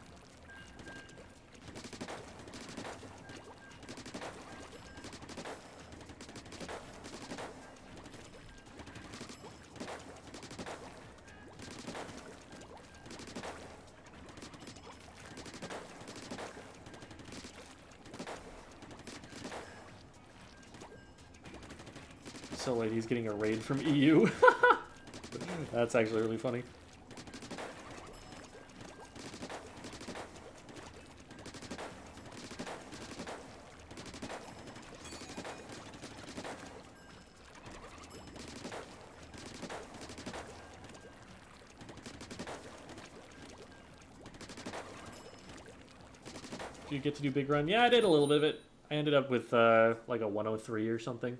So late, he's getting a raid from EU. That's actually really funny. Did you get to do big run? Yeah, I did a little bit of it. I ended up with like a 103 or something.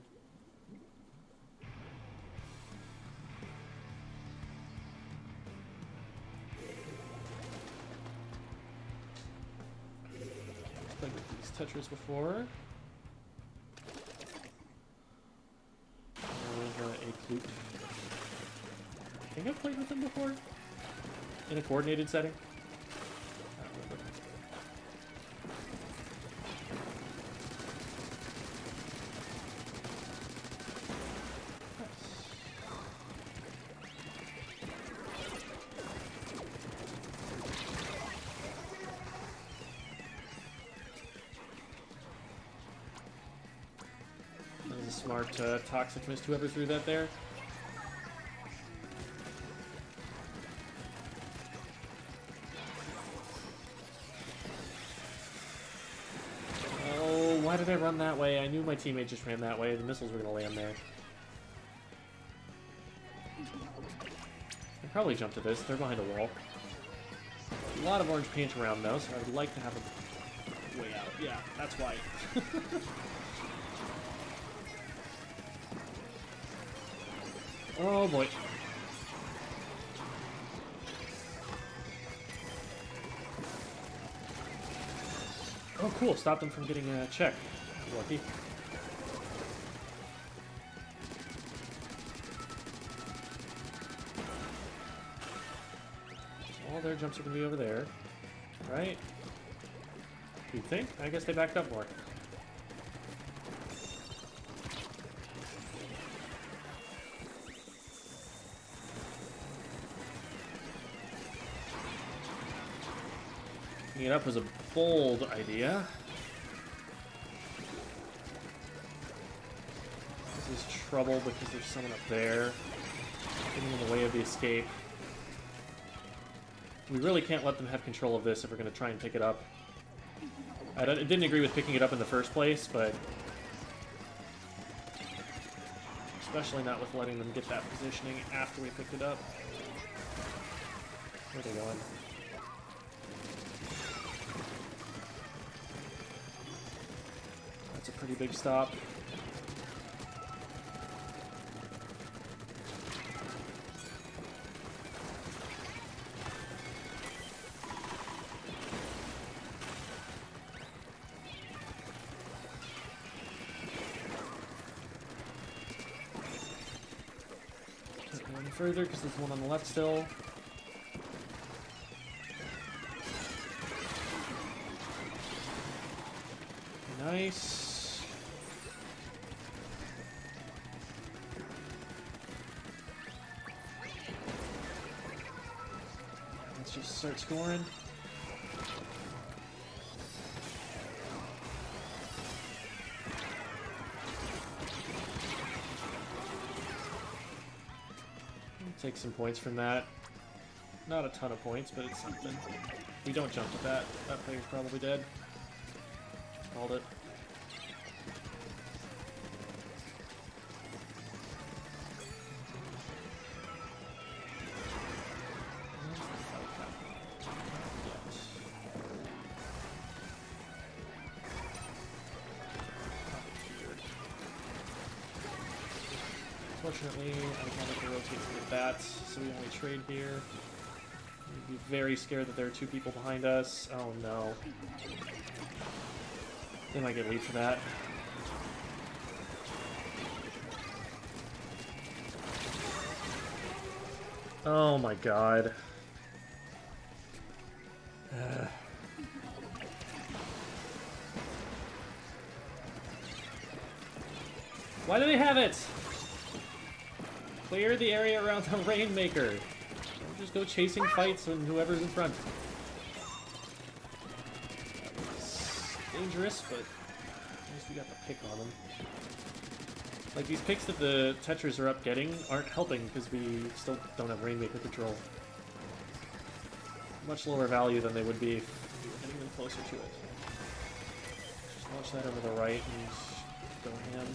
Touchers before. A Clute. I think I've played with him before in a coordinated setting. I don't remember. Smart toxic mist, whoever threw that there. Oh, why did I run that way? I knew my teammate just ran that way. The missiles were going to land there. I probably jump to this. They're behind a wall. A lot of orange paint around though, so I would like to have a way out. Yeah, that's why. Oh boy. Oh cool, stopped them from getting a check. Lucky. All their jumps are going to be over there. Right? You'd think? I guess they backed up more. Picking it up was a bold idea. This is trouble because there's someone up there getting in the way of the escape. We really can't let them have control of this if we're going to try and pick it up. I didn't agree with picking it up in the first place, but especially not with letting them get that positioning after we picked it up. Where are they going? That's a pretty big stop. Further because there's one on the left still. Nice. Let's just start scoring. Take some points from that. Not a ton of points, but it's something. We don't jump with that. That player's probably dead. Called it. Unfortunately, I wanted to rotate to the bats, so we only trade here. I'd be very scared that there are two people behind us. Oh no. They might get lead for that. Oh my god. Why do they have it? Clear the area around the Rainmaker. Don't just go chasing fights and whoever's in front. It's dangerous, but at least we got the pick on them. Like, these picks that the Tetras are up getting aren't helping because we still don't have Rainmaker control. Much lower value than they would be if we were getting them closer to it. Just launch that over the right and go ham.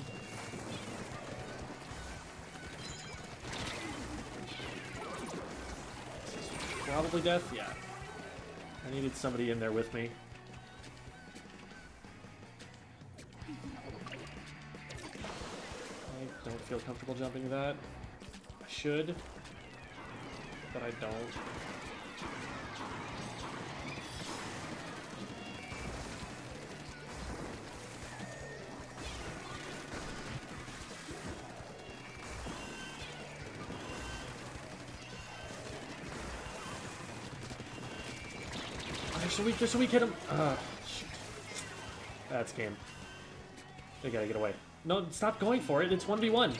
Probably death? Yeah. I needed somebody in there with me. I don't feel comfortable jumping to that. I should, but I don't. Just so we hit him. Shoot. That's game. They gotta get away. No, stop going for it. It's 1v1.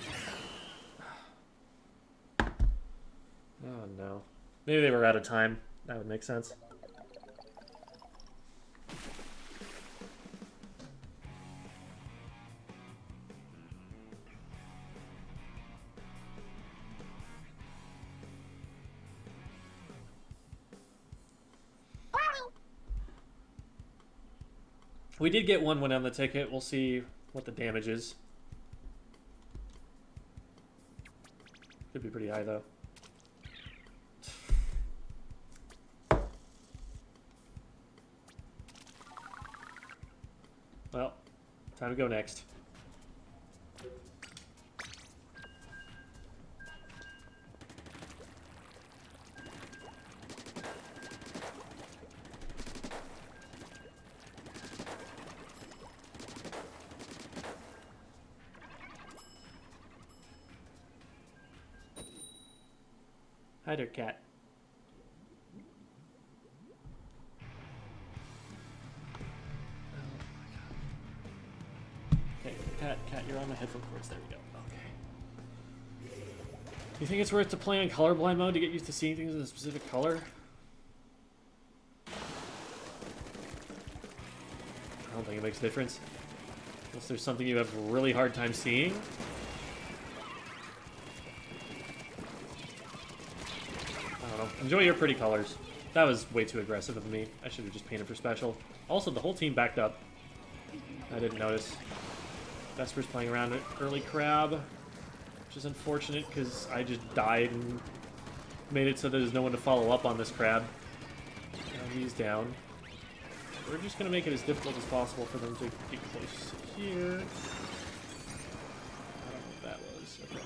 Oh no. Maybe they were out of time. That would make sense. We did get one win on the ticket. We'll see what the damage is. Could be pretty high, though. Well, time to go next. Hi there, cat. Okay, cat, you're on my headphone cords. There we go. Okay. Do you think it's worth to play on colorblind mode to get used to seeing things in a specific color? I don't think it makes a difference. Unless there's something you have a really hard time seeing. Enjoy your pretty colors. That was way too aggressive of me. I should have just painted for special. Also, the whole team backed up. I didn't notice. Vesper's playing around with early crab, which is unfortunate because I just died and made it so there's no one to follow up on this crab. Now he's down. We're just going to make it as difficult as possible for them to get close here. I don't know what that was. Okay.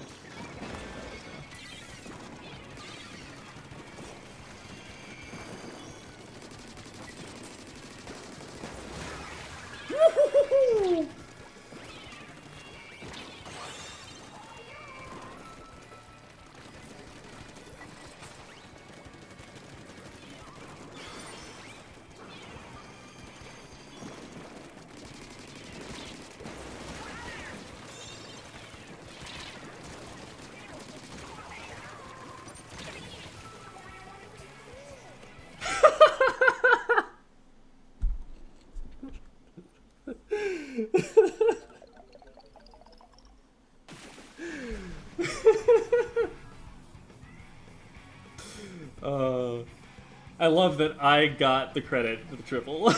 I love that I got the credit for the triple.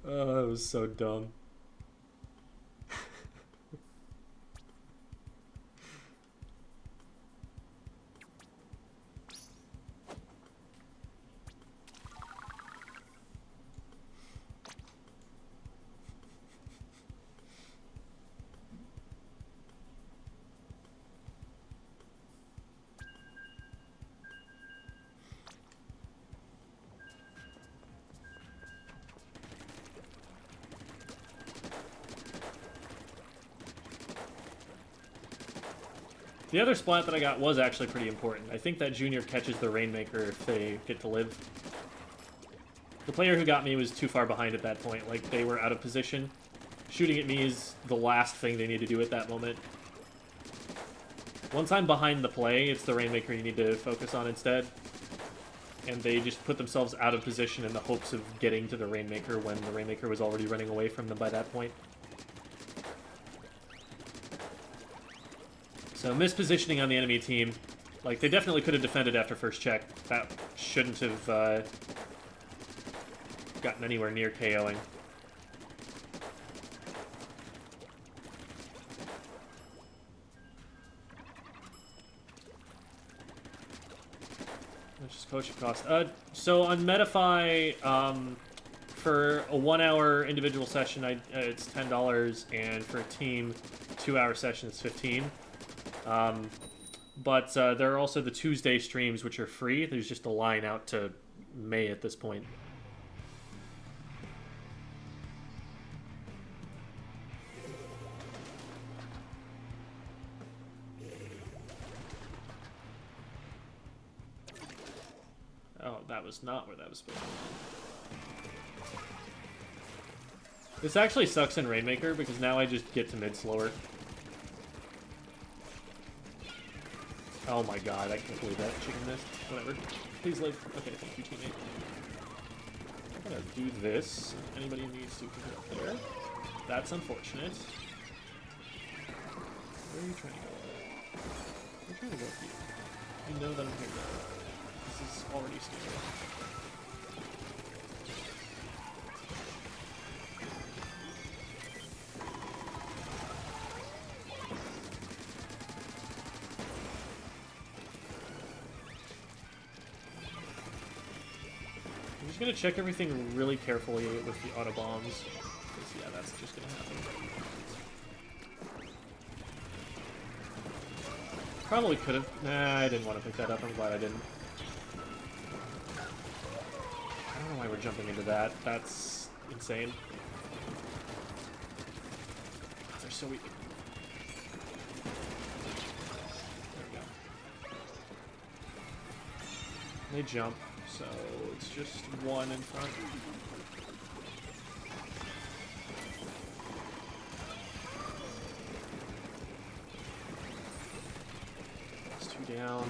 Oh, that was so dumb. The other splat that I got was actually pretty important. I think that Junior catches the Rainmaker if they get to live. The player who got me was too far behind at that point. Like, they were out of position. Shooting at me is the last thing they need to do at that moment. Once I'm behind the play, it's the Rainmaker you need to focus on instead. And they just put themselves out of position in the hopes of getting to the Rainmaker when the Rainmaker was already running away from them by that point. So mispositioning on the enemy team. Like, they definitely could have defended after first check. That shouldn't have gotten anywhere near KOing. Which is potion cost. So on Metafy, for a 1 hour individual session, it's $10, and for a team 2 hour session, it's $15. But there are also the Tuesday streams, which are free. There's just a line out to May at this point. Oh, that was not where that was supposed to be. This actually sucks in Rainmaker, because now I just get to mid slower. Oh my god, I can't believe that chicken missed. Whatever. Please live. Okay, thank you, teammate. I'm gonna do this. Anybody needs to pick it up there. That's unfortunate. Where are you trying to go? I'm trying to go with you. You know that I'm here. This is already scary. I'm just gonna check everything really carefully with the auto bombs. Because, yeah, that's just gonna happen. Probably could have. Nah, I didn't want to pick that up. I'm glad I didn't. I don't know why we're jumping into that. That's insane. Oh, they're so weak. There we go. They jump, so it's just one in front. It's two down.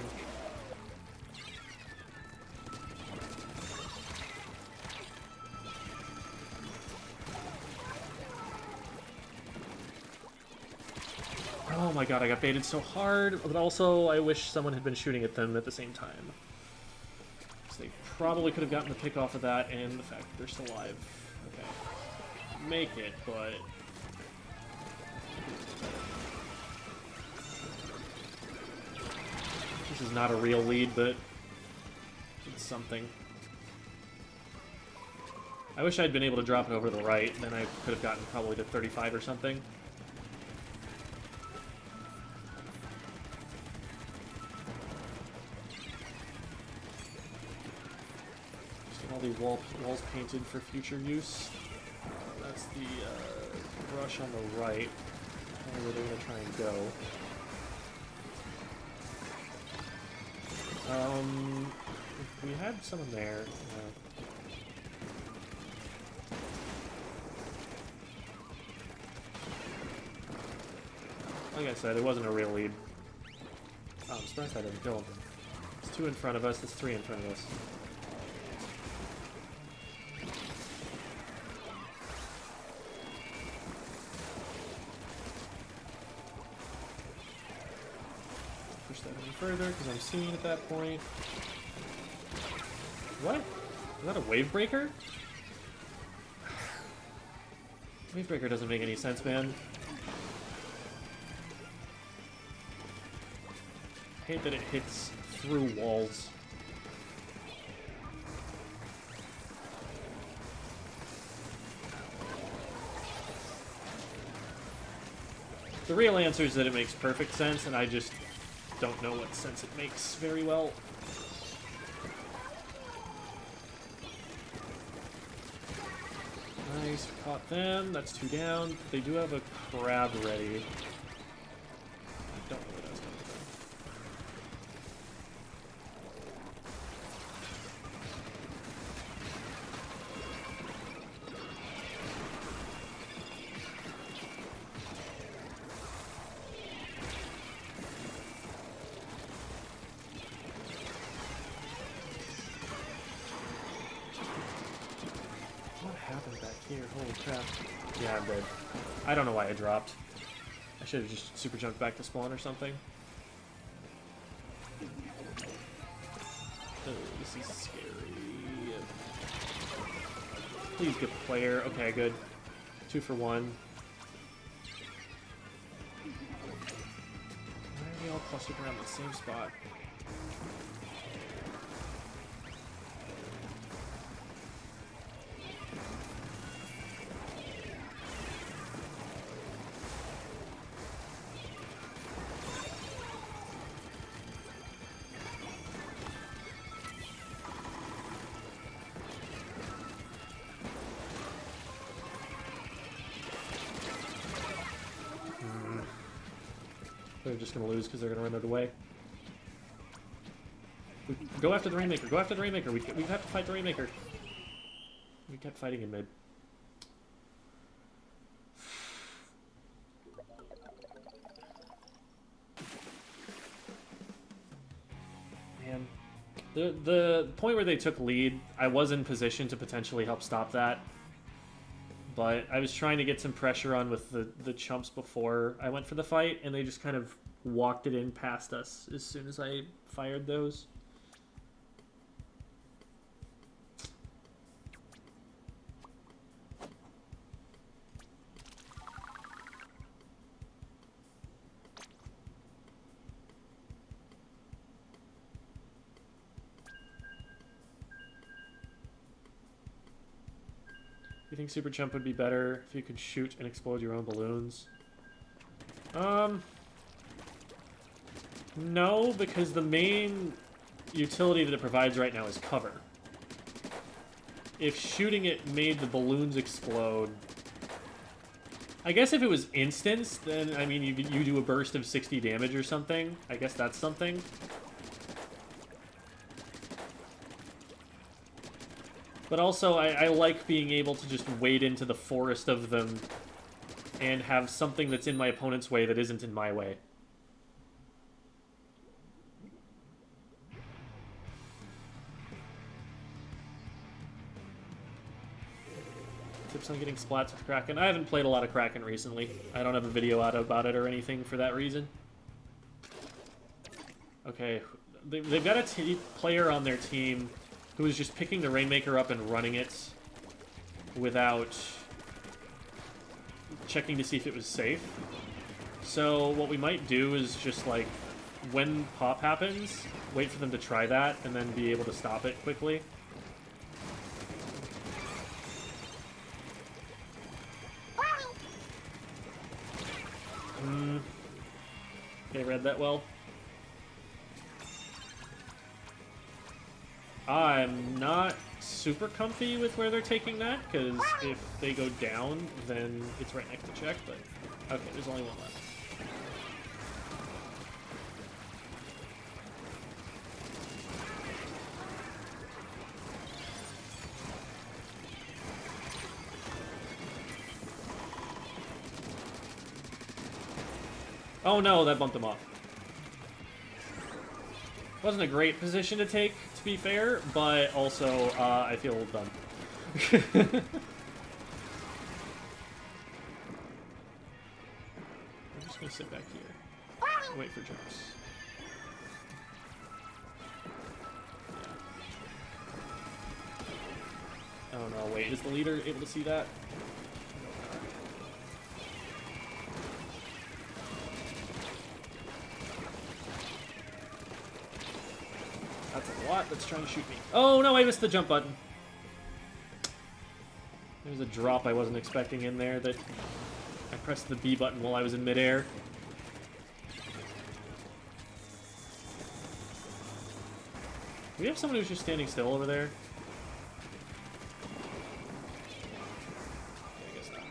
Oh my god, I got baited so hard, but also I wish someone had been shooting at them at the same time. So they probably could have gotten the pick off of that and the fact that they're still alive. Okay. Make it, but... This is not a real lead, but it's something. I wish I'd been able to drop it over to the right, then I could have gotten probably to 35 or something. All the walls painted for future use. That's the brush on the right. Where they're gonna try and go. We had someone there. Like I said, it wasn't a real lead. Oh, I'm surprised I didn't kill him. It's two in front of us. It's three in front of us. Push that any further because I'm seeing at that point. What? Is that a wave breaker? Wave breaker doesn't make any sense, man. I hate that it hits through walls. The real answer is that it makes perfect sense, and I just don't know what sense it makes very well. Nice, caught them. That's two down. They do have a crab ready. I don't know where that's coming from. crap. Yeah, I'm dead. I don't know why I dropped. I should have just super jumped back to spawn or something. Oh, this is scary. Please get the player. Okay, good. 2 for 1. Why are they all clustered around the same spot? They're just gonna lose because they're gonna run out away. Go after the Rainmaker. Go after the Rainmaker. We have to fight the Rainmaker. We kept fighting in mid. Man, the point where they took lead, I was in position to potentially help stop that. But I was trying to get some pressure on with the chumps before I went for the fight, and they just kind of walked it in past us as soon as I fired those. You think Super Chump would be better if you could shoot and explode your own balloons? No, because the main utility that it provides right now is cover. If shooting it made the balloons explode... I guess if it was instance, then, I mean, you do a burst of 60 damage or something. I guess that's something. But also, I like being able to just wade into the forest of them and have something that's in my opponent's way that isn't in my way. Tips on getting splats with Kraken. I haven't played a lot of Kraken recently. I don't have a video out about it or anything for that reason. Okay, they've got a player on their team who is just picking the Rainmaker up and running it without checking to see if it was safe. So what we might do is just, like, when pop happens, wait for them to try that and then be able to stop it quickly. Okay, read that well. I'm not super comfy with where they're taking that, because if they go down, then it's right next to check, but... Okay, there's only one left. Oh no, that bumped them off. Wasn't a great position to take, to be fair, but also, I feel dumb. I'm just gonna sit back here. Wait for jumps. Yeah. Oh no, wait, is the leader able to see that? That's a lot that's trying to shoot me. Oh no, I missed the jump button. There's a drop I wasn't expecting in there that I pressed the B button while I was in midair. Do we have someone who's just standing still over there? I guess not.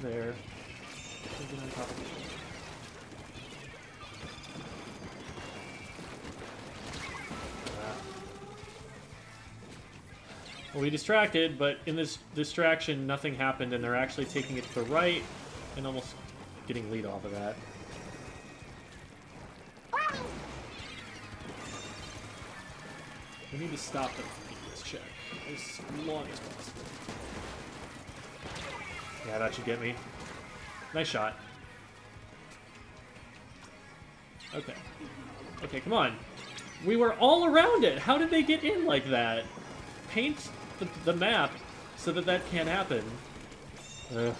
There. Get on top of it. Well, we distracted, but in this distraction, nothing happened, and they're actually taking it to the right and almost getting lead off of that. We need to stop them from getting this check as long as possible. Yeah, that should get me. Nice shot. Okay. Okay, come on. We were all around it. How did they get in like that? Paint the map so that that can't happen. Ugh. I'm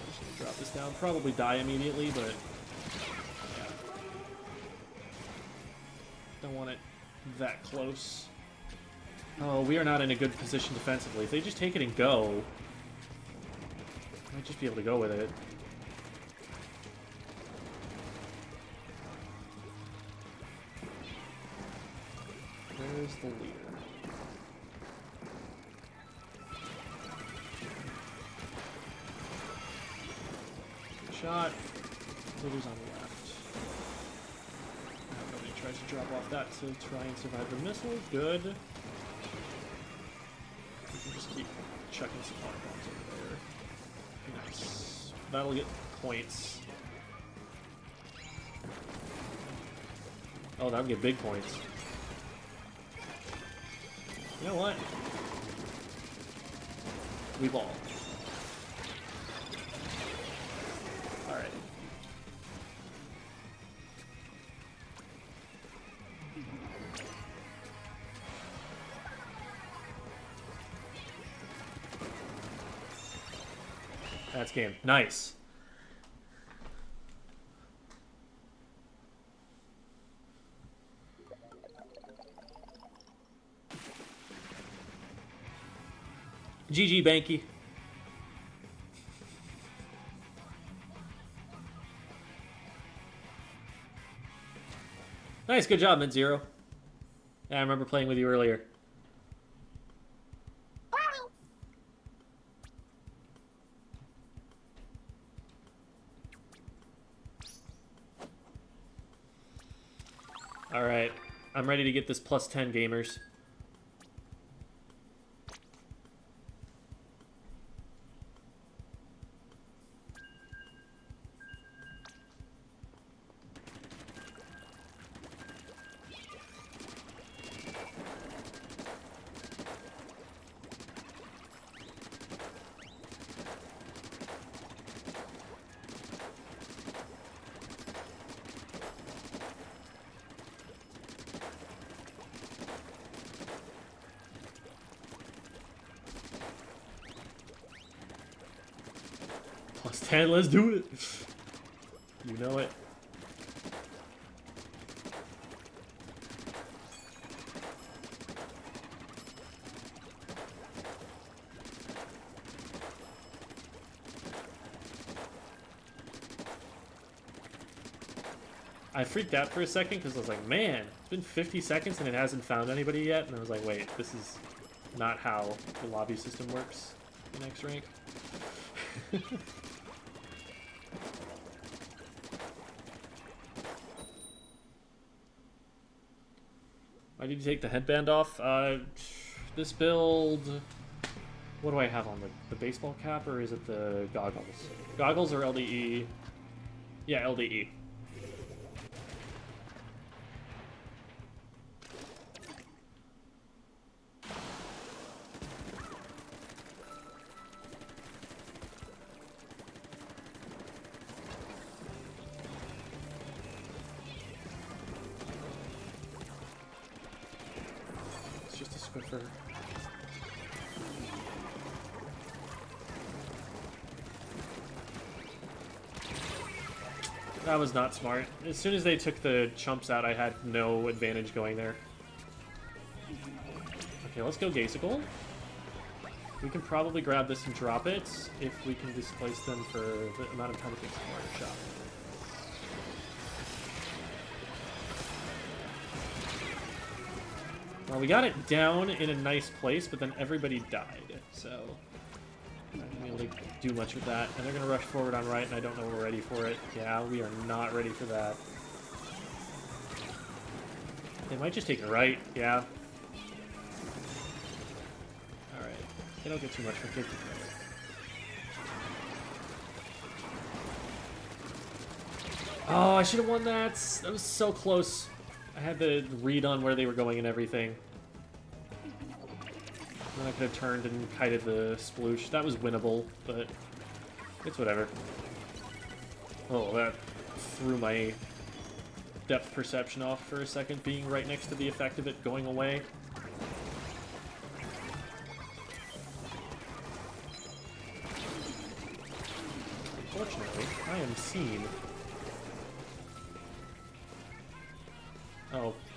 just gonna drop this down. Probably die immediately, but yeah. Don't want it that close. Oh, we are not in a good position defensively. If they just take it and go, I might just be able to go with it. Where's the leader? Good shot. Leader's on the left. Now nobody tries to drop off that to try and survive the missile. Good. We can just keep chucking some water bombs over there. Nice. That'll get points. Oh, that'll get big points. You know what? We ball. Alright. That's game. Nice. GG, Banky. Nice, good job, Mid-Zero. Yeah, I remember playing with you earlier. Alright, I'm ready to get this plus 10, gamers. Plus 10, let's do it. You know it. I freaked out for a second because I was like, man, it's been 50 seconds and it hasn't found anybody yet. And I was like, wait, this is not how the lobby system works in X rank. I need to take the headband off. This build... What do I have on? The baseball cap, or is it the goggles? Goggles or LDE? Yeah, LDE. It's just a Swiffer. That was not smart. As soon as they took the chumps out, I had no advantage going there. Okay, let's go Gasicle. We can probably grab this and drop it if we can displace them for the amount of time it takes to fire a shot. Well, we got it down in a nice place, but then everybody died, so I'm not going to be able to do much with that. And they're going to rush forward on right, and I don't know we're ready for it. Yeah, we are not ready for that. They might just take it right, yeah. They don't get too much for safety credit. Oh, I should have won that. That was so close. I had to read on where they were going and everything. Then I could have turned and kited the sploosh. That was winnable, but it's whatever. Oh, that threw my depth perception off for a second, being right next to the effect of it going away. Unfortunately, I am seen.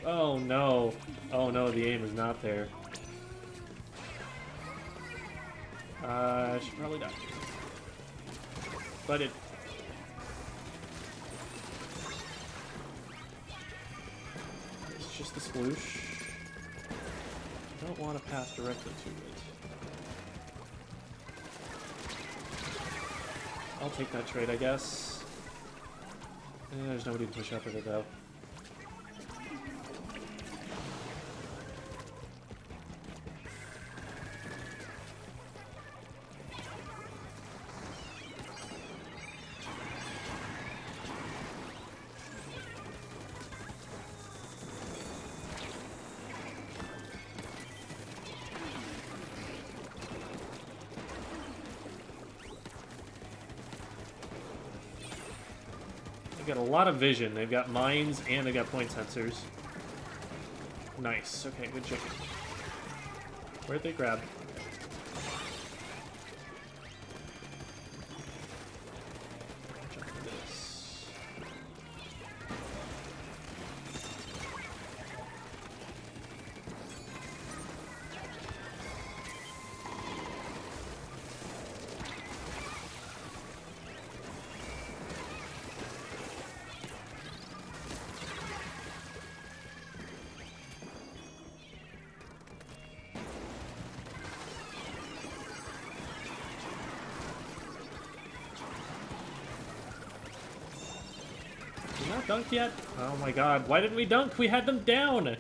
Oh no. Oh no, the aim is not there. I should probably die. But it... It's just the sploosh. I don't want to pass directly to it. I'll take that trade, I guess. There's nobody to push up with it, though. Got a lot of vision. They've got mines and they got point sensors. Nice. Okay, good chicken. Where'd they grab? Jump to this. Not dunked yet? Oh my god, why didn't we dunk? We had them down!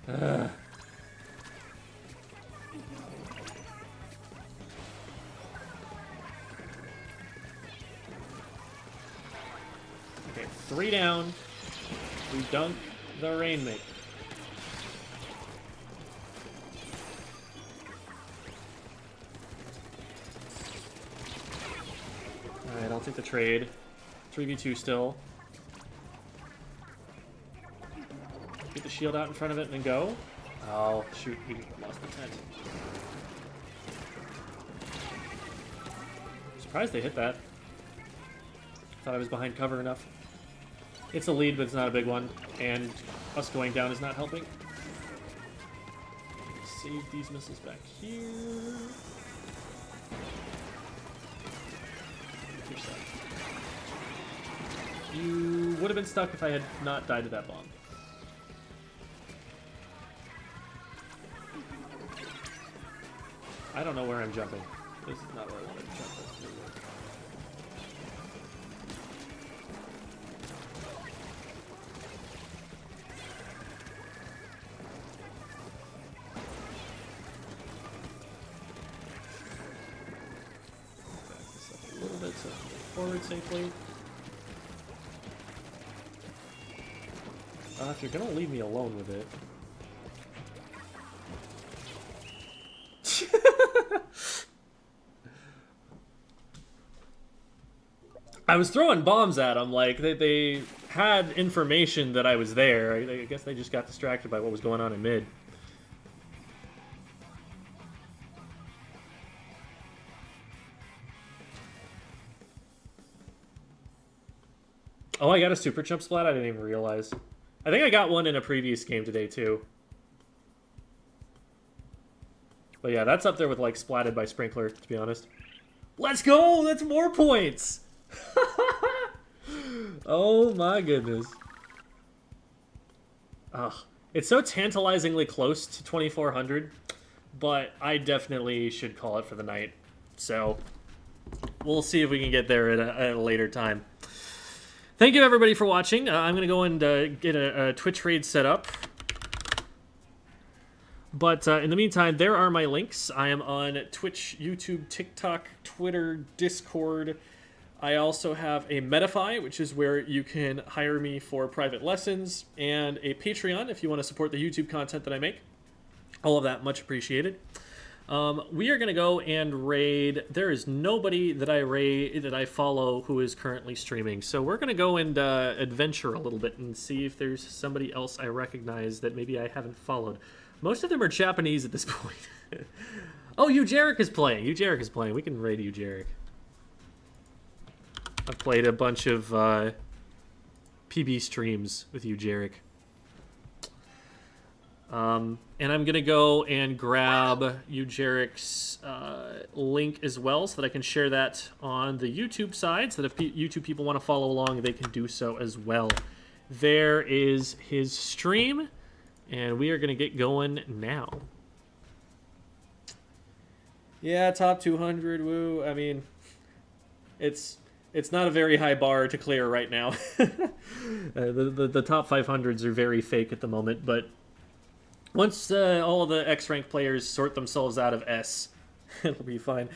Ugh. Okay, 3 down. We dunk the Rainmaker. Alright, I'll take the trade. 3v2 still. Get the shield out in front of it and then go. Oh, shoot, we lost the tent. Surprised they hit that. Thought I was behind cover enough. It's a lead, but it's not a big one. And us going down is not helping. Save these missiles back here. You're stuck. You would have been stuck if I had not died to that bomb. I don't know where I'm jumping. This is not where I wanted to jump. Back this up a little bit so I can get forward safely. If you're gonna leave me alone with it. I was throwing bombs at them, like, they had information that I was there. I guess they just got distracted by what was going on in mid. Oh, I got a Super Chump splat? I didn't even realize. I think I got one in a previous game today, too. But yeah, that's up there with, like, splatted by Sprinkler, to be honest. Let's go! That's more points! Oh my goodness. Ugh. It's so tantalizingly close to 2400, but I definitely should call it for the night. So, we'll see if we can get there at a later time. Thank you everybody for watching. I'm going to go and get a Twitch raid set up. But in the meantime, there are my links. I am on Twitch, YouTube, TikTok, Twitter, Discord. I also have a Metafy, which is where you can hire me for private lessons, and a Patreon if you want to support the YouTube content that I make. All of that much appreciated. We are going to go and raid. There is nobody that I follow who is currently streaming. So we're going to go and adventure a little bit and see if there's somebody else I recognize that maybe I haven't followed. Most of them are Japanese at this point. Oh, Jarek is playing. Jarek is playing. We can raid Jarek. I've played a bunch of PB streams with Jarek. And I'm going to go and grab Jarek's link as well so that I can share that on the YouTube side so that if YouTube people want to follow along, they can do so as well. There is his stream, and we are going to get going now. Yeah, top 200, woo. I mean, it's not a very high bar to clear right now. The top 500s are very fake at the moment, but once all of the X-rank players sort themselves out of S, it'll be fine.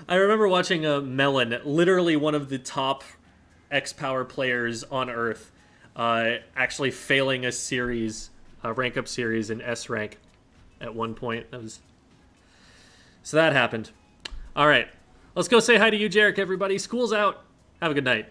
I remember watching Melon, literally one of the top X-Power players on Earth, actually failing a series, a rank-up series in S-rank at one point. So that happened. All right, let's go say hi to Jarek, everybody. School's out. Have a good night.